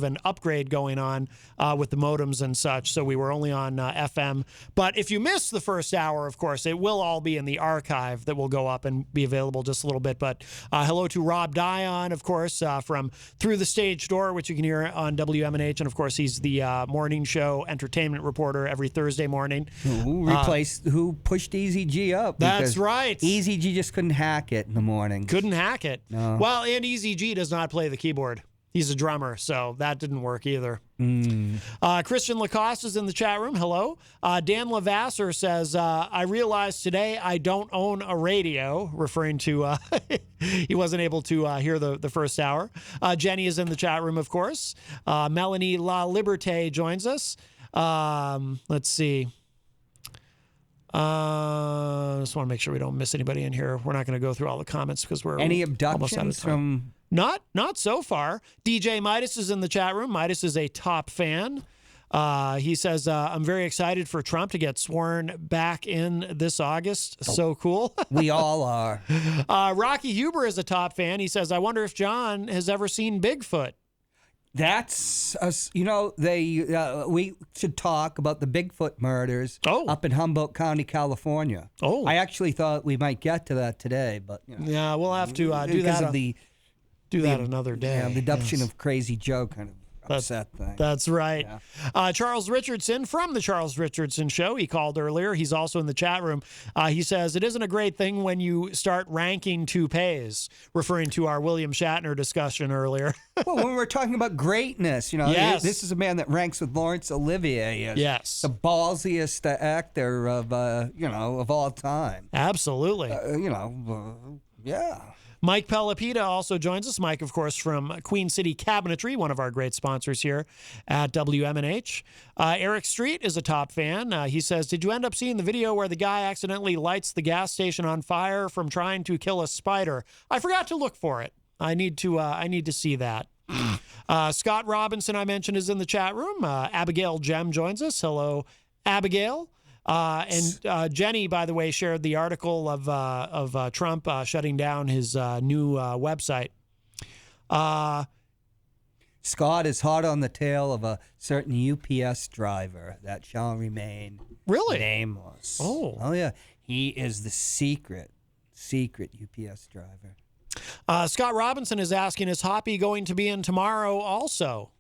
an upgrade going on with the modems and such. So we were only on FM. But if you missed the first hour, of course, it will all be in the archive that will go up and be available just a little bit. But hello to Rob Dion, of course, from Through the Stage Door, which you can hear on WMNH, and of course, he's the morning show entertainment reporter every Thursday morning. Who pushed Easy G up? That's because right. Easy G just couldn't hack it in the morning. Couldn't hack it. No. Well, and Easy G does not play the keyboard. He's a drummer, so that didn't work either. Christian Lacoste is in the chat room. Hello. Dan Lavasser says, I realized today I don't own a radio, referring to he wasn't able to hear the first hour. Jenny is in the chat room, of course. Melanie La Liberté joins us. Let's see. Just want to make sure we don't miss anybody in here. We're not going to go through all the comments because we're Any almost out of abductions time. from... Not so far. DJ Midas is in the chat room. Midas is a top fan. He says, I'm very excited for Trump to get sworn back in this August. So cool. We all are. Rocky Huber is a top fan. He says, I wonder if John has ever seen Bigfoot. That's us. We should talk about the Bigfoot murders up in Humboldt County, California. Oh. I actually thought we might get to that today, but Yeah, we'll have to do because that. of the Do that another day. the adoption Yes. of Crazy Joe kind of upset thing. That's right. Charles Richardson from the Charles Richardson Show. He called earlier. He's also in the chat room. He says, it isn't a great thing when you start ranking toupees, referring to our William Shatner discussion earlier. Well, when we're talking about greatness, Yes. this is a man that ranks with Laurence Olivier as Yes. the ballsiest actor of all time. Absolutely. Yeah. Mike Pelopita also joins us. Mike, of course, from Queen City Cabinetry, one of our great sponsors here at WMNH. Eric Street is a top fan. He says, did you end up seeing the video where the guy accidentally lights the gas station on fire from trying to kill a spider? I forgot to look for it. I need to see that. Scott Robinson, I mentioned, is in the chat room. Abigail Jem joins us. Hello, Abigail. And Jenny, by the way, shared the article of Trump shutting down his new website. Scott is hot on the tail of a certain UPS driver that shall remain Really? nameless. Oh. Yeah. He is the secret UPS driver. Scott Robinson is asking, is Hoppy going to be in tomorrow also?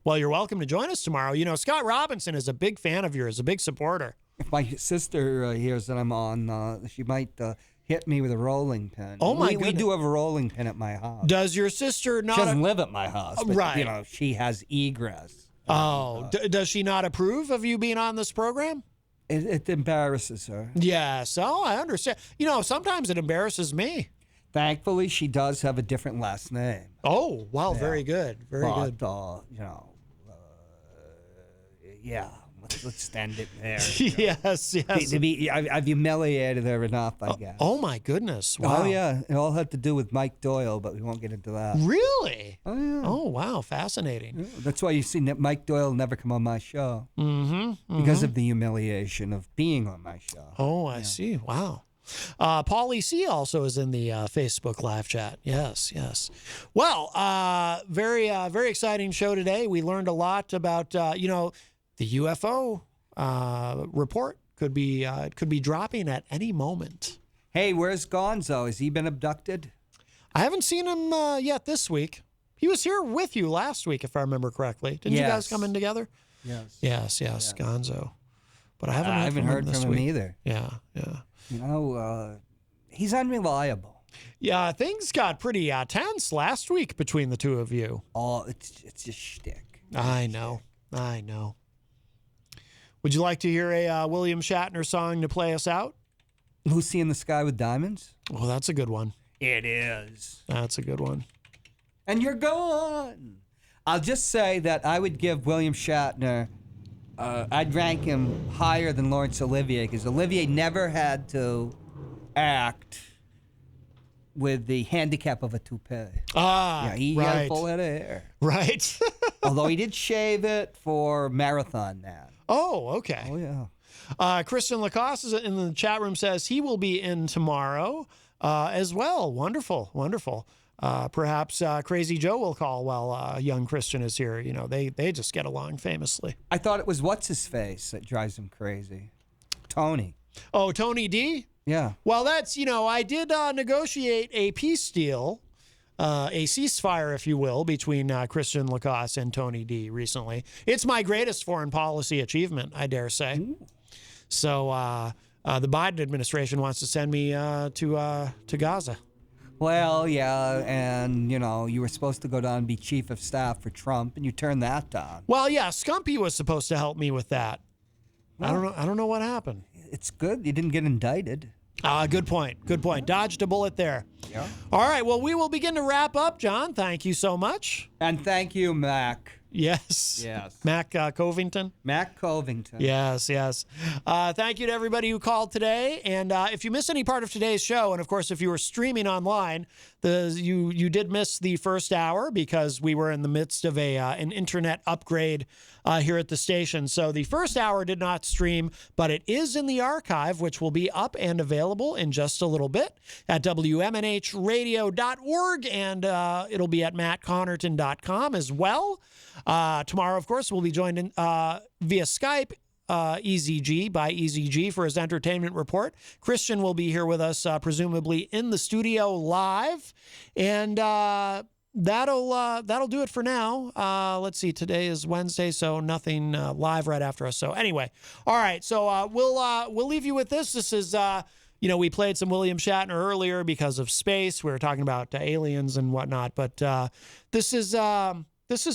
Well, you're welcome to join us tomorrow. Scott Robinson is a big fan of yours, a big supporter. If my sister hears that I'm on, she might hit me with a rolling pin. Oh, my We goodness. do have a rolling pin at my house. Does your sister She not... doesn't live at my house, but, Right. She has egress. Does she not approve of you being on this program? It embarrasses her. Yes. Oh, I understand. Sometimes it embarrasses me. Thankfully, she does have a different last name. Oh, wow. Very good. Very good. Yeah. Let's end it there. Yes. I've humiliated her enough, I guess. Oh, my goodness. Wow. Oh, yeah. It all had to do with Mike Doyle, but we won't get into that. Really? Oh, yeah. Oh, wow. Fascinating. Yeah, that's why you see that Mike Doyle never come on my show. Mm-hmm. Because of the humiliation of being on my show. Oh, I see. Wow. Paulie C also is in the Facebook live chat. Yes. Well, very exciting show today. We learned a lot about, the UFO report could be dropping at any moment. Hey, where's Gonzo? Has he been abducted? I haven't seen him yet this week. He was here with you last week, if I remember correctly. Didn't you guys Yes. come in together? Yes. Yes, Gonzo. But I haven't heard this from him week. either. Yeah. He's unreliable. Yeah, things got pretty tense last week between the two of you. Oh, it's just shtick. I know. Would you like to hear a William Shatner song to play us out? Lucy in the Sky with Diamonds? Well, that's a good one. It is. That's a good one. And you're gone. I'll just say that I would give William Shatner, I'd rank him higher than Laurence Olivier, because Olivier never had to act with the handicap of a toupee. Ah, Yeah, he had a right. full head of hair. Right. Although he did shave it for Marathon Man. Oh, okay. Oh, yeah. Christian Lacoste is in the chat room, says he will be in tomorrow as well. Wonderful, wonderful. Perhaps Crazy Joe will call while young Christian is here. You know, they just get along famously. I thought it was what's-his-face that drives him crazy. Tony. Oh, Tony D? Yeah. Well, that's, I did negotiate a peace deal, a ceasefire, if you will, between Christian Lacoste and Tony D recently. It's my greatest foreign policy achievement, I dare say. Ooh. So the Biden administration wants to send me to Gaza. Well, yeah, and, you were supposed to go down and be chief of staff for Trump, and you turned that down. Well, yeah, Scumpy was supposed to help me with that. Well, I don't know what happened. It's good you didn't get indicted. Good point. Good point. Dodged a bullet there. Yeah. All right. Well, we will begin to wrap up, John. Thank you so much. And thank you, Mac. Yes. Yes. Mac Covington. Mac Covington. Yes, yes. Thank you to everybody who called today. And if you missed any part of today's show, and of course, if you were streaming online, you did miss the first hour because we were in the midst of an internet upgrade here at the station. So the first hour did not stream, but it is in the archive, which will be up and available in just a little bit at WMNHradio.org, and it'll be at mattconnarton.com as well. Tomorrow, of course, we'll be joined via Skype, EZG by EZG for his entertainment report. Christian will be here with us, presumably in the studio live, and that'll do it for now. Let's see, today is Wednesday, so nothing live right after us. So anyway, all right, so we'll leave you with this. This is we played some William Shatner earlier because of space. We were talking about aliens and whatnot, but this is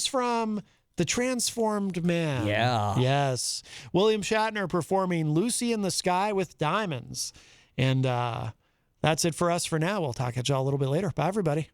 from The Transformed Man. Yeah. Yes. William Shatner performing Lucy in the Sky with Diamonds. And that's it for us for now. We'll talk at y'all a little bit later. Bye, everybody.